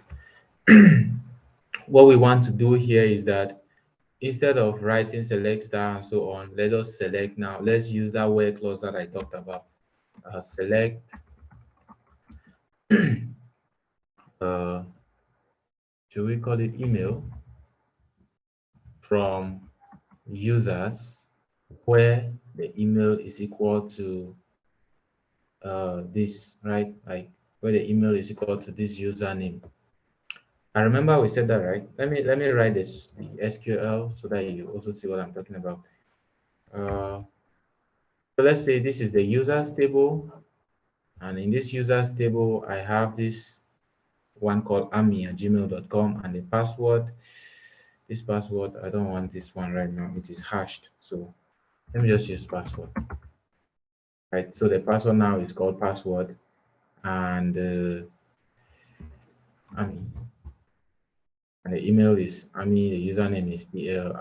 S1: What we want to do here is that instead of writing select star and so on, let us select now. Let's use that where clause that I talked about. Select uh, should we call it email from users where the email is equal to this, right? Like where the email is equal to this username. I remember we said that, right? Let me write this the SQL so that you also see what I'm talking about. So let's say this is the users table, and in this users table I have this one called ami at gmail.com, and the password, this password, I don't want this one right now, it is hashed, so let me just use password, right? So the password now is called password, and ami, and the email is ami, the username is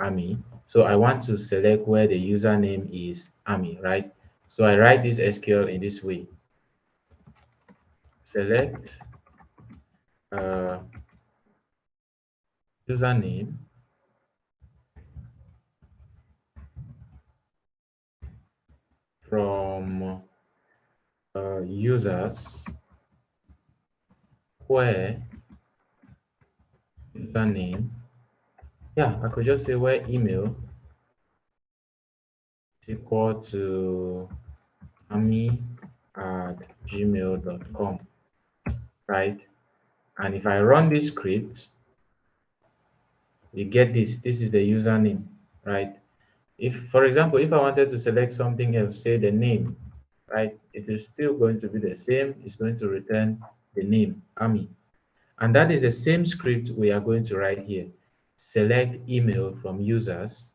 S1: ami. So I want to select where the username is ami, right? So I write this SQL in this way: select uh, username from users where username, yeah, I could just say where email is equal to ami at gmail.com, right? And if I run this script, you get this is the username, right? If, for example, if I wanted to select something else, say the name, right, it is still going to be the same. It's going to return the name ami. And that is the same script we are going to write here. Select email from users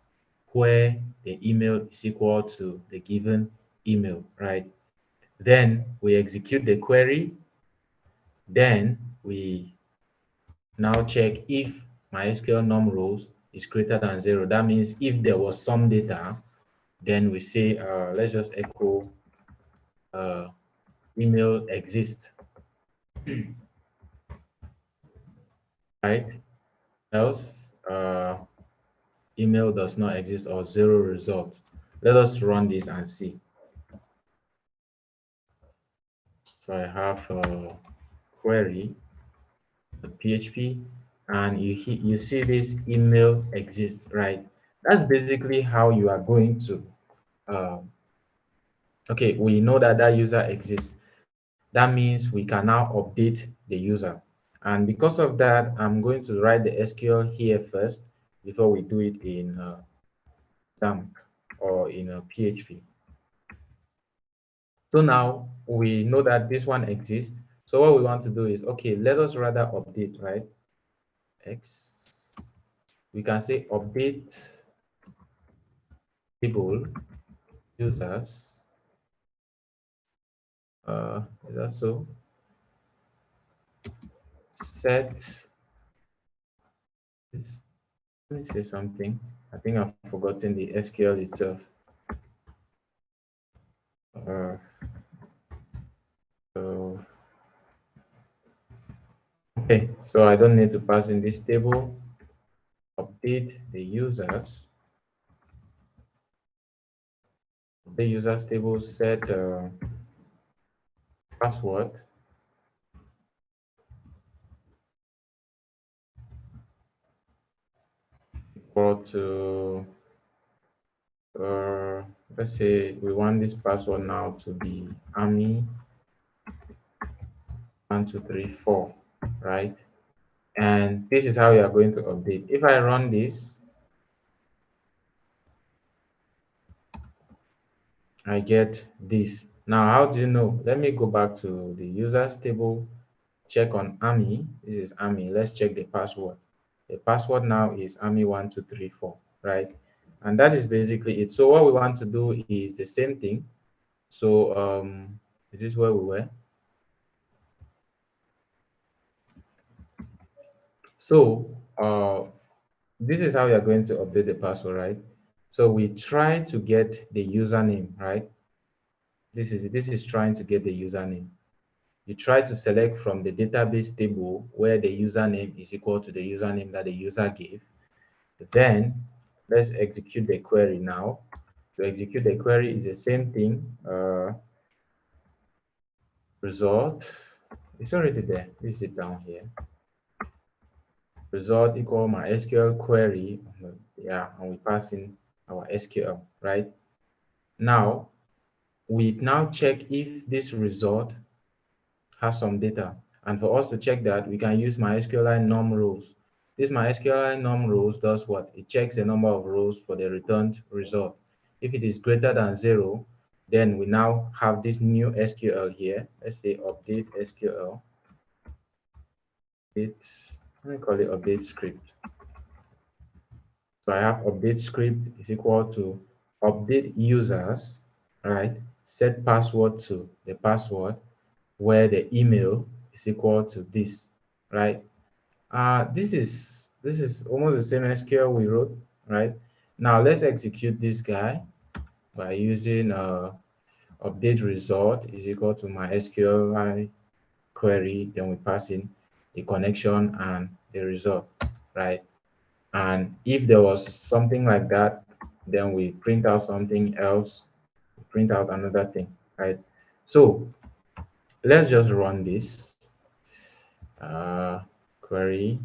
S1: where the email is equal to the given email, right? Then we execute the query. Then we now check if MySQL num rows is greater than 0. That means if there was some data, then we say, let's just echo uh, email exists, right? Else, email does not exist or 0 result. Let us run this and see. So I have a query, PHP, and you see this email exists, right? That's basically how you are going to, okay, we know that that user exists. That means we can now update the user. And because of that, I'm going to write the SQL here first before we do it in XAMPP or in a PHP. So now we know that this one exists. So what we want to do is, okay, let us rather update, right? X, we can say update table users. Is that so? Set this. Let me say something. I think I've forgotten the SQL itself. Uh, so okay, so I don't need to pass in this table. Update the users. The users table set password equal to let's say we want this password now to be ami 1, 2, 3, 4, right? And this is how you are going to update. If I run this, I get this. Now, how do you know? Let me go back to the users table, check on Army. This is Army. Let's check the password. The password now is Army1234, right? And that is basically it. So what we want to do is the same thing. So is this where we were? So this is how you're going to update the password, right? So we try to get the username, right? This is trying to get the username. You try to select from the database table where the username is equal to the username that the user gave. Then let's execute the query now. To execute the query is the same thing. Result, it's already there. This is it down here. Result equal my SQL query. Yeah, and we pass in our SQL, right? Now, we now check if this result has some data. And for us to check that, we can use MySQLi num rows. This MySQLi num rows does what? It checks the number of rows for the returned result. If it is greater than 0, then we now have this new SQL here. Let's say update SQL. Let me call it update script. So I have update script is equal to update users, right? Set password to the password where the email is equal to this, right? This is almost the same SQL we wrote, right? Now let's execute this guy by using update result is equal to my SQLi query. Then we pass in the connection and the result, right? And if there was something like that, then we print out something else, print out another thing, right? So let's just run this query.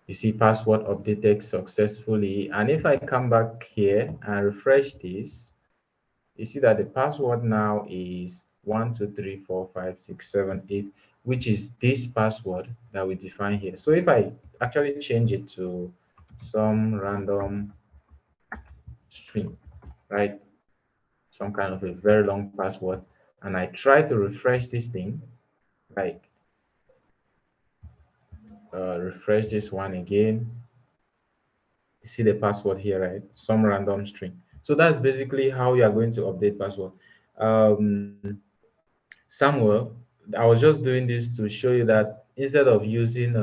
S1: You see password updated successfully. And if I come back here and refresh this, you see that the password now is 1234567 8, which is this password that we define here. So if I actually change it to some random string, right, some kind of a very long password, and I try to refresh this thing, like refresh this one again, you see the password here, right? Some random string. So that's basically how you are going to update password. Um, Samuel, I was just doing this to show you that instead of using,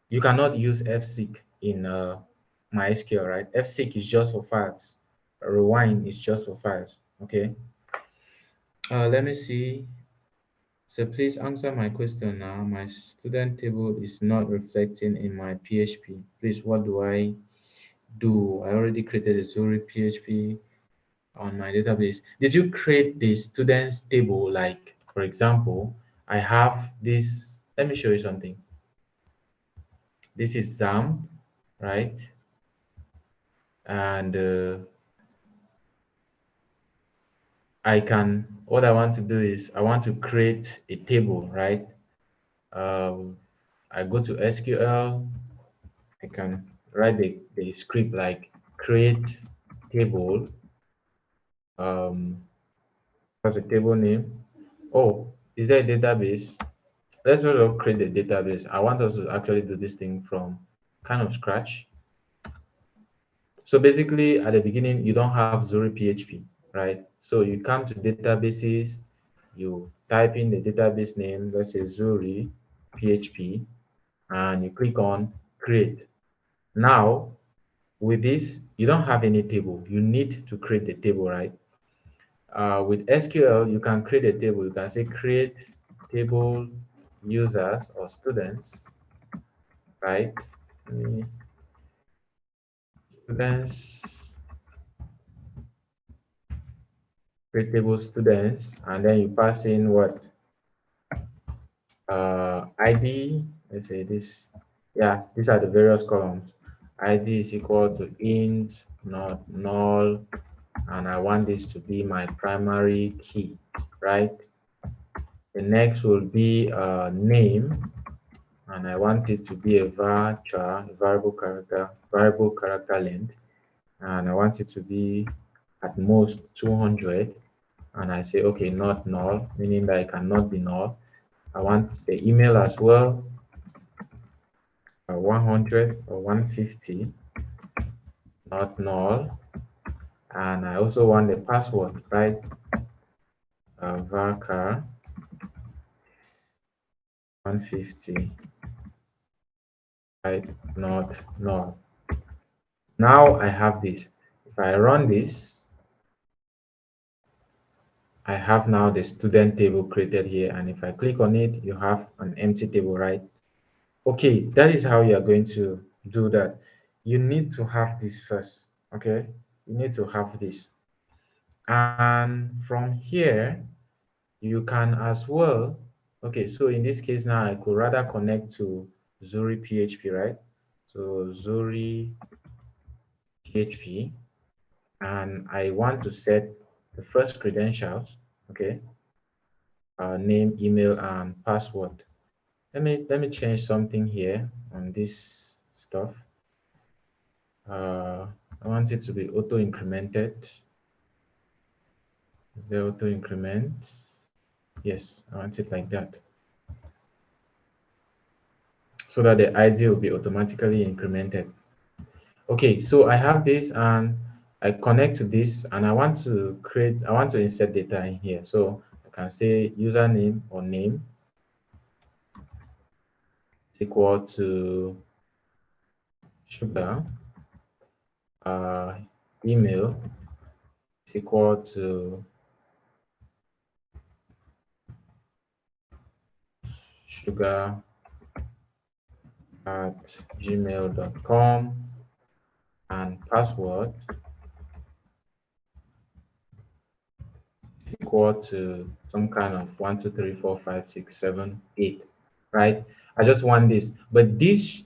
S1: you cannot use fseek in MySQL, right? Fseek is just for files. Rewind is just for files. Okay. Let me see. So please answer my question now. My student table is not reflecting in my PHP. Please, what do I do? I already created a Zuri PHP on my database. Did you create the students table? Like, for example, I have this. Let me show you something. This is Zam, right? And what I want to do is I want to create a table, right? I go to SQL. I can write the script like create table. What's a table name? Oh, is there a database? Let's sort of create the database. I want us to actually do this thing from kind of scratch. So basically, at the beginning, you don't have Zuri PHP, right? So you come to databases, you type in the database name, let's say Zuri PHP, and you click on create. Now, with this, you don't have any table. You need to create the table, right? With SQL, you can create a table. You can say create table users or students, right? Students, create table students, and then you pass in what ID. Let's say this. Yeah, these are the various columns. ID is equal to int, not null, and I want this to be my primary key, right? The next will be name, and I want it to be a varchar, variable character length, and I want it to be at most 200. And I say, okay, not null, meaning that it cannot be null. I want the email as well, 100 or 150, not null. And I also want the password, right? Varchar 150, right? Not null. Now I have this. If I run this, I have now the student table created here. And if I click on it, you have an empty table, right? Okay, that is how you are going to do that. You need to have this first, okay? You need to have this. And from here, you can as well, okay, so in this case now, I could rather connect to Zuri PHP, right? So Zuri PHP, and I want to set the first credentials, okay? Name, email, and password. Let me change something here on this stuff. I want it to be auto incremented. Is there auto increment? Yes, I want it like that, so that the ID will be automatically incremented. Okay, so I have this and I connect to this, and I want to insert data in here. So I can say username or name is equal to sugar, uh, email is equal to sugar at gmail.com, and password is equal to some kind of 1 2 3 4 5 6 7 8, right? I just want this, but this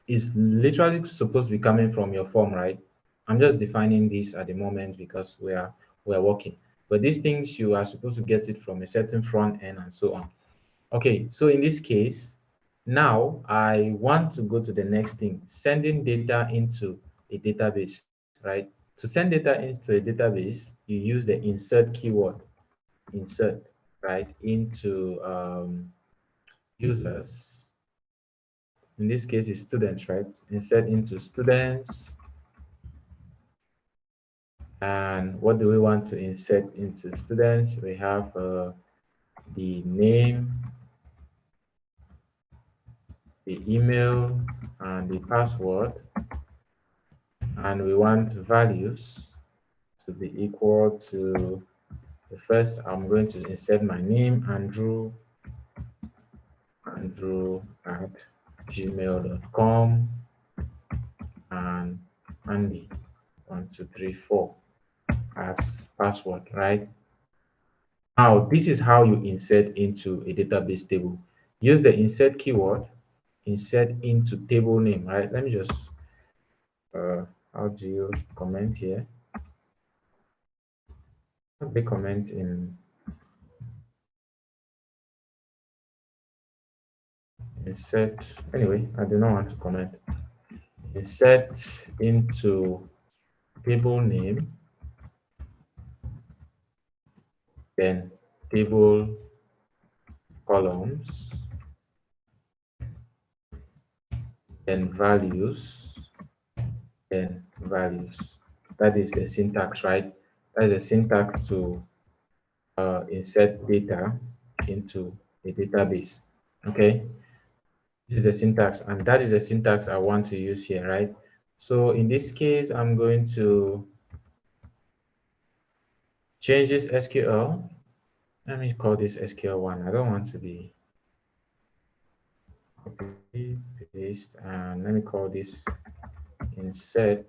S1: is literally supposed to be coming from your form, right? I'm just defining this at the moment because we're working, but these things you are supposed to get it from a certain front end and so on. Okay, so in this case, now I want to go to the next thing, sending data into a database, right? To send data into a database, you use the insert keyword, insert, right, into users. In this case, it's students, right? Insert into students. And what do we want to insert into students? We have the name, the email, and the password. And we want values to be equal to the first. I'm going to insert my name, Andrew at gmail.com, and Andy 1234 as password, right? Now this is how you insert into a database table. Use the insert keyword, insert into table name, right? Let me just how do you comment here? They comment in insert. Anyway, I do not want to comment. Insert into table name, then table columns, then values, then values. That is the syntax, right? That is the syntax to insert data into a database. Okay, this is the syntax, and that is the syntax I want to use here, right? So in this case, I'm going to change this SQL. Let me call this SQL1. I don't want to be copy paste, and let me call this insert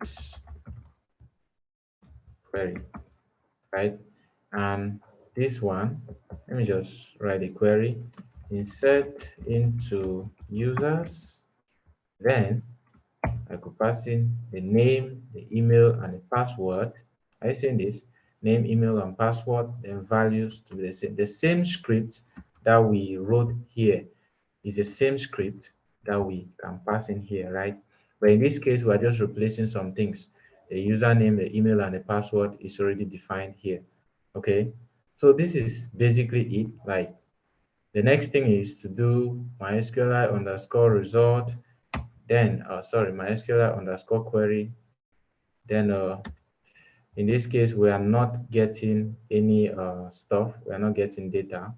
S1: query, right? And this one, let me just write a query, insert into users. Then I could pass in the name, the email, and the password. I send this name, email, and password, then values to be the same. The same script that we wrote here is the same script that we can pass in here, right? But in this case, we are just replacing some things. The username, the email, and the password is already defined here. Okay, so this is basically it. Like the next thing is to do MySQL underscore result, then sorry, MySQL underscore query. Then in this case, we are not getting any stuff. We are not getting data.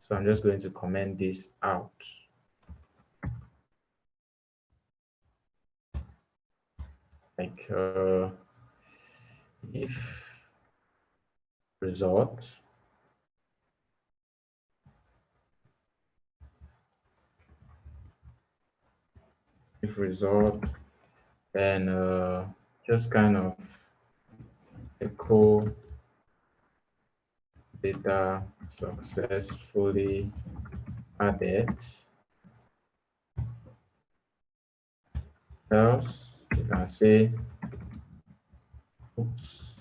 S1: So I'm just going to comment this out. Like if result, if result, then just kind of echo data successfully added. Else, you can say, oops,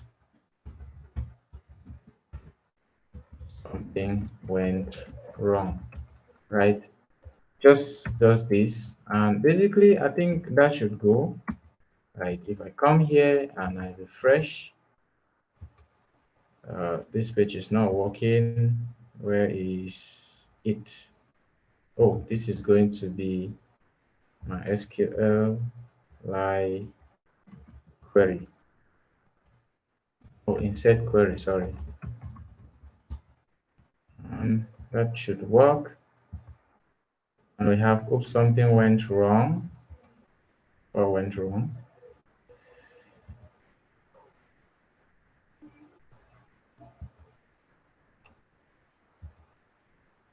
S1: something went wrong, right? Just does this, and basically, I think that should go. Like if I come here and I refresh, this page is not working. Where is it? Oh, this is going to be my SQL like query. Oh, insert query, sorry. And that should work. And we have, oops, something went wrong. Or went wrong.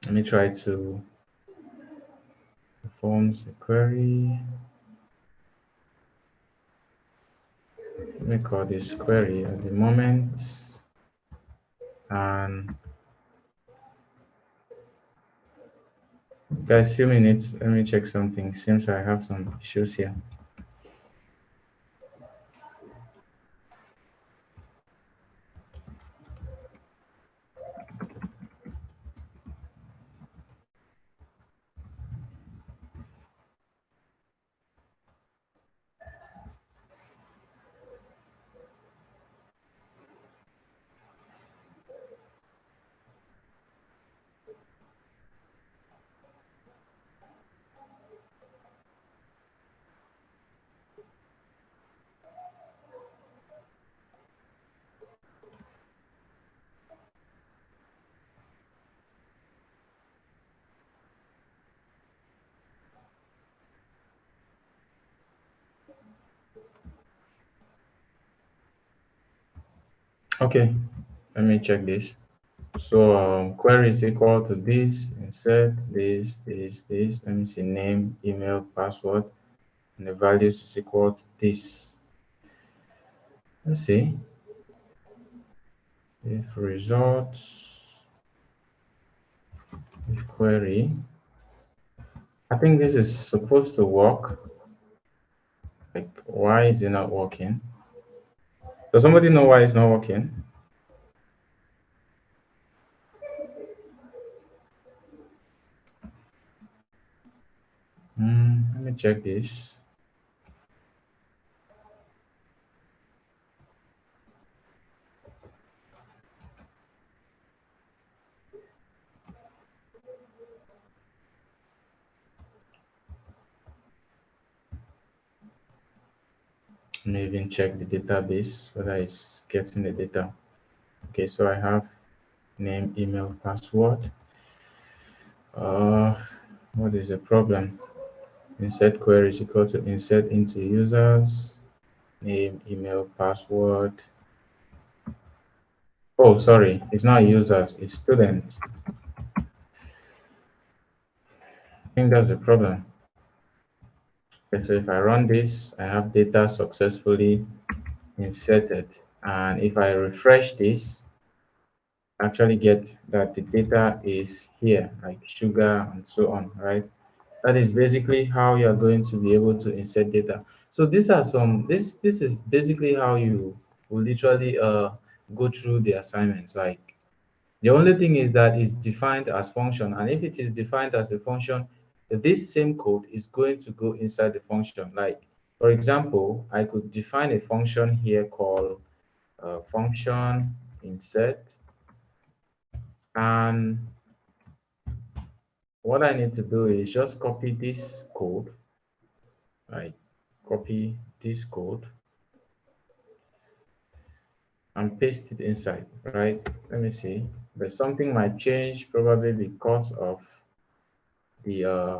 S1: Let me try to perform the query. Let me call this query at the moment. And guys, few minutes. Let me check something. Seems I have some issues here. Okay, let me check this. So query is equal to this, insert this. Let me see, name, email, password, and the values is equal to this. Let's see if results, if query. I think this is supposed to work. Like, why is it not working? Does somebody know why it's not working? Let me check this. Let me even check the database whether it's getting the data. Okay, so I have name, email, password. What is the problem? Insert query is equal to insert into users, name, email, password. Oh, sorry, it's not users, it's students. I think that's the problem. Okay, so if I run this, I have data successfully inserted. And if I refresh this, I actually get that the data is here, like sugar and so on, right? That is basically how you're going to be able to insert data. So these are some, this is basically how you will literally go through the assignments. Like The only thing is that it's defined as function, and if it is defined as a function, this same code is going to go inside the function. Like, for example, I could define a function here called function insert, and what I need to do is just copy this code, right? Copy this code and paste it inside, right? Let me see. But something might change probably because of the uh,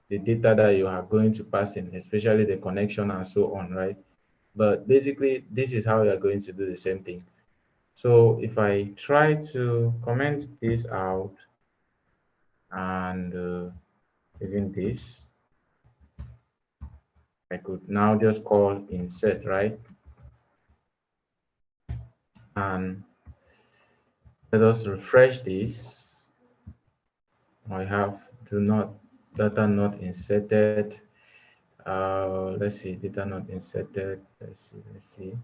S1: the data that you are going to pass in, especially the connection and so on, right? But basically, this is how you are going to do the same thing. So if I try to comment this out and even this, I could now just call insert, right? And let us refresh this. I have do not data not inserted. Let's see, data not inserted. Let's see.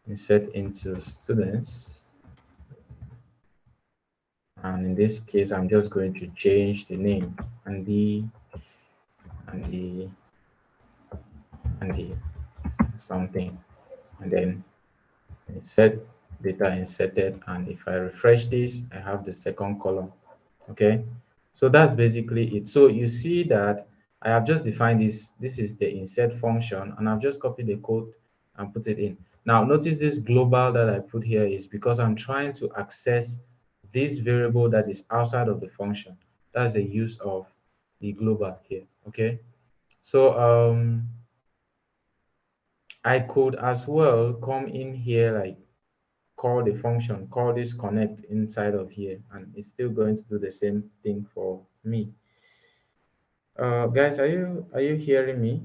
S1: Insert into students. And in this case, I'm just going to change the name Andy, Andy, Andy, something, and then insert data inserted. And if I refresh this, I have the second column. Okay, so that's basically it. So you see that I have just defined this. This is the insert function, and I've just copied the code and put it in. Now notice this global that I put here is because I'm trying to access this variable that is outside of the function. That's the use of the global here. Okay, so I could as well come in here, like call the function, call this connect inside of here, and it's still going to do the same thing for me. Guys, are you hearing me?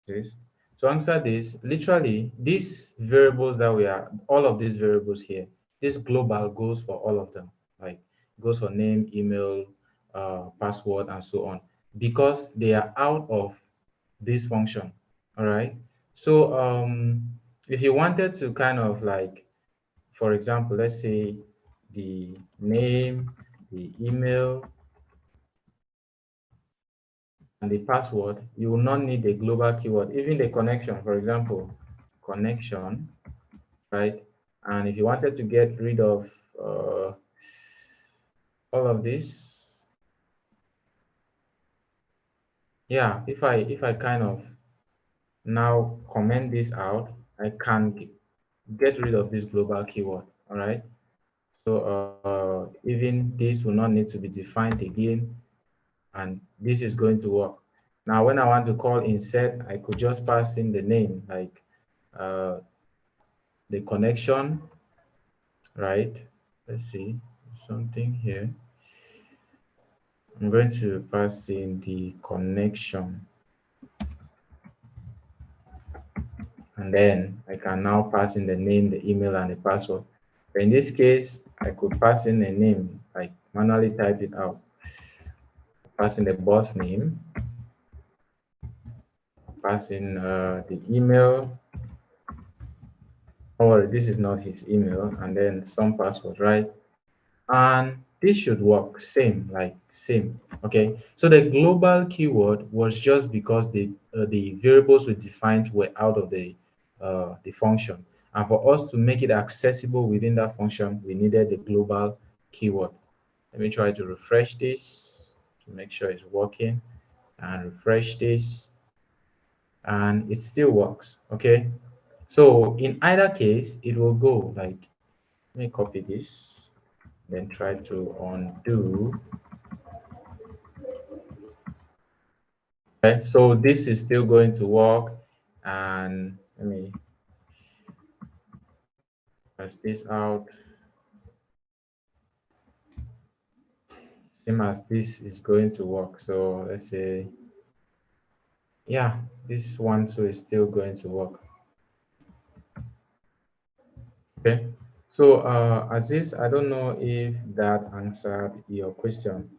S1: This to answer this, literally these variables that we are, all of these variables here, this global goes for all of them, like goes for name, email, password, and so on, because they are out of this function. All right. So if you wanted to kind of like, for example, let's say the name, the email, and the password, you will not need a global keyword. Even the connection, for example, connection, right? And if you wanted to get rid of all of this, yeah, if I kind of now comment this out, I can get rid of this global keyword. All right. So even this will not need to be defined again, and this is going to work. Now, when I want to call insert, I could just pass in the name, like uh, the connection, right? Let's see something here. I'm going to pass in the connection, and then I can now pass in the name, the email, and the password. But in this case, I could pass in a name, like manually type it out, pass in the boss name, pass in the email. Oh, this is not his email, and then some password, right? And this should work same, like same. Okay, so the global keyword was just because the variables we defined were out of the function, and for us to make it accessible within that function, we needed the global keyword. Let me try to refresh this to make sure it's working, and refresh this, and it still works. Okay, so in either case it will go like, let me copy this, then try to undo. Okay, so this is still going to work, and let me test this out. Same as this is going to work. So let's say, yeah, this one too is still going to work. Okay. So Aziz, I don't know if that answered your question.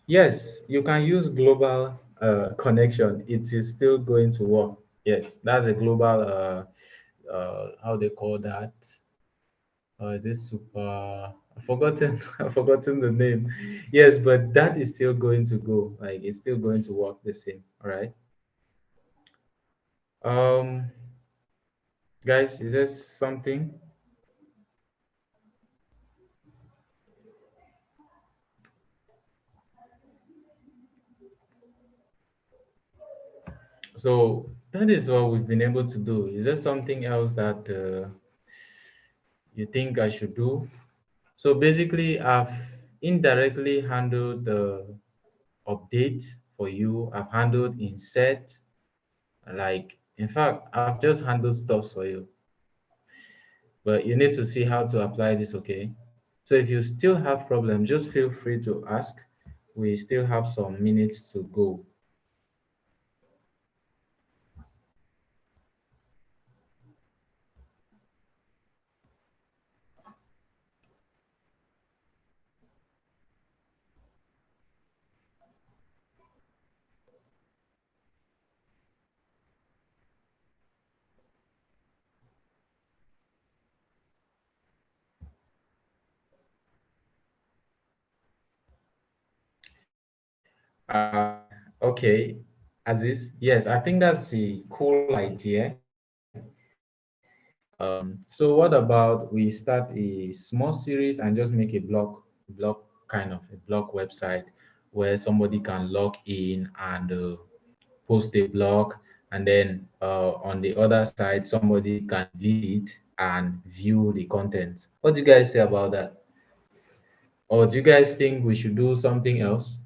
S1: Yes, you can use global connection. It is still going to work. Yes, that's a global how they call that? Is it super? I've forgotten. I've forgotten the name. Yes, but that is still going to go. Like it's still going to work the same. All right. Um, guys, is there something? So that is what we've been able to do. Is there something else that you think I should do? So basically, I've indirectly handled the update for you. I've handled insert. Like, in fact, I've just handled stuff for you. But you need to see how to apply this, okay? So if you still have problems, just feel free to ask. We still have some minutes to go. Uh, okay, Aziz. Yes, I think that's a cool idea. So what about we start a small series and just make a blog kind of a blog website where somebody can log in and post a blog, and then on the other side somebody can visit and view the content. What do you guys say about that? Or do you guys think we should do something else?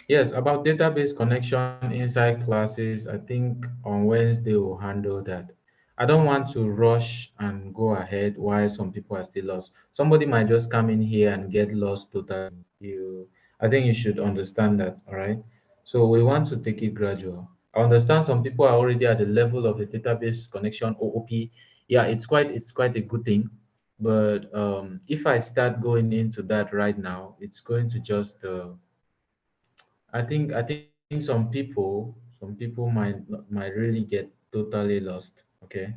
S1: Yes, about database connection inside classes, I think on Wednesday we'll handle that. I don't want to rush and go ahead while some people are still lost. Somebody might just come in here and get lost totally. I think you should understand that, all right? So we want to take it gradual. I understand some people are already at the level of the database connection OOP. Yeah, it's quite a good thing. But if I start going into that right now, it's going to just I think some people might really get totally lost. Okay.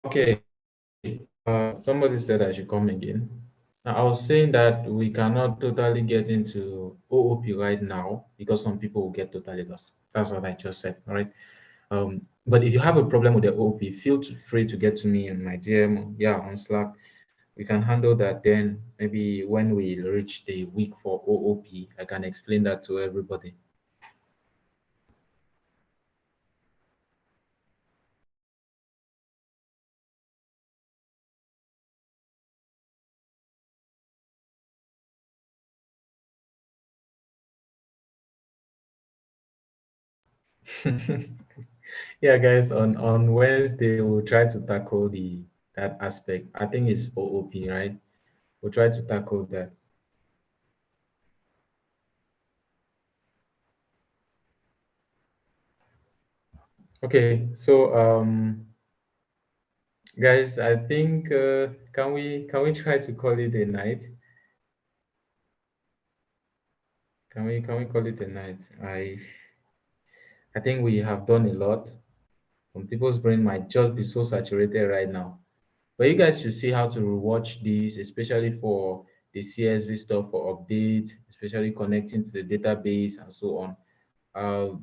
S1: Okay. Somebody said I should come again. Now, I was saying that we cannot totally get into OOP right now because some people will get totally lost. That's what I just said. All right. But if you have a problem with the OOP, feel free to get to me on my DM, yeah, on Slack. We can handle that. Then maybe when we reach the week for OOP, I can explain that to everybody. Yeah, guys, on Wednesday we'll try to tackle the that aspect. I think it's OOP, right? We'll try to tackle that. Okay, so guys, I think can we try to call it a night? Can we call it a night? I think we have done a lot. Some people's brain might just be so saturated right now. But you guys should see how to rewatch these, especially for the CSV stuff for updates, especially connecting to the database and so on. Uh,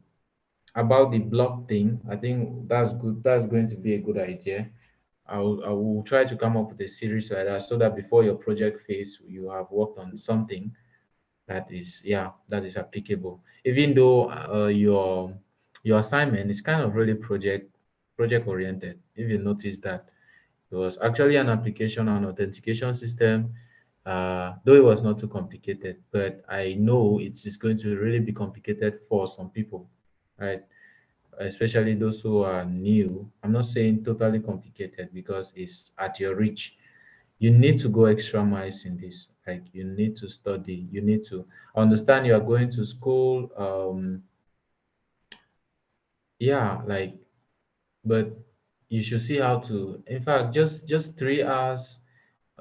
S1: about the block thing, I think that's good. That's going to be a good idea. I will try to come up with a series like that so that before your project phase, you have worked on something that is applicable. Even though your assignment is kind of really project oriented. If you notice that it was actually an application and authentication system, though it was not too complicated, but I know it is going to really be complicated for some people, right? Especially those who are new. I'm not saying totally complicated because it's at your reach. You need to go extra miles in this. Like you need to study. You need to understand you are going to school. Yeah, like, but you should see how to. In fact, just 3 hours,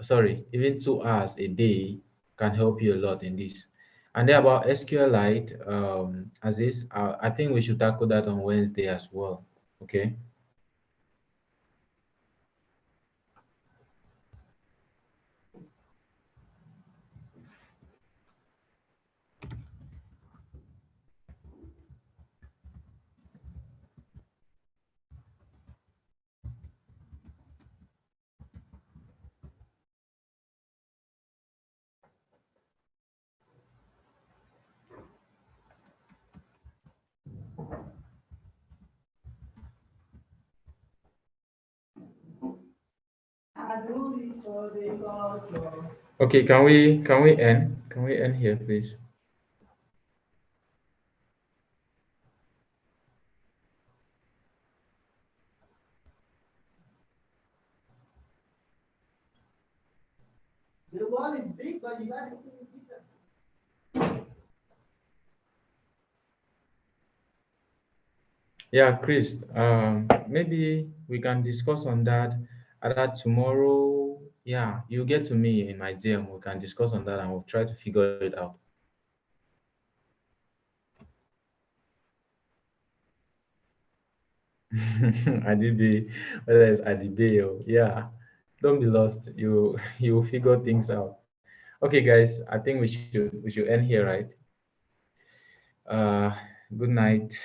S1: sorry, even 2 hours a day can help you a lot in this. And then about SQLite, Aziz, I think we should tackle that on Wednesday as well. Okay. Okay, can we end here, please? Yeah, Chris. Maybe we can discuss on that either tomorrow. Yeah, you get to me in my DM. We can discuss on that and we'll try to figure it out. Adibe, whether it's Adibe or yeah, don't be lost. You will figure things out. Okay, guys. I think we should end here, right? Uh, Good night.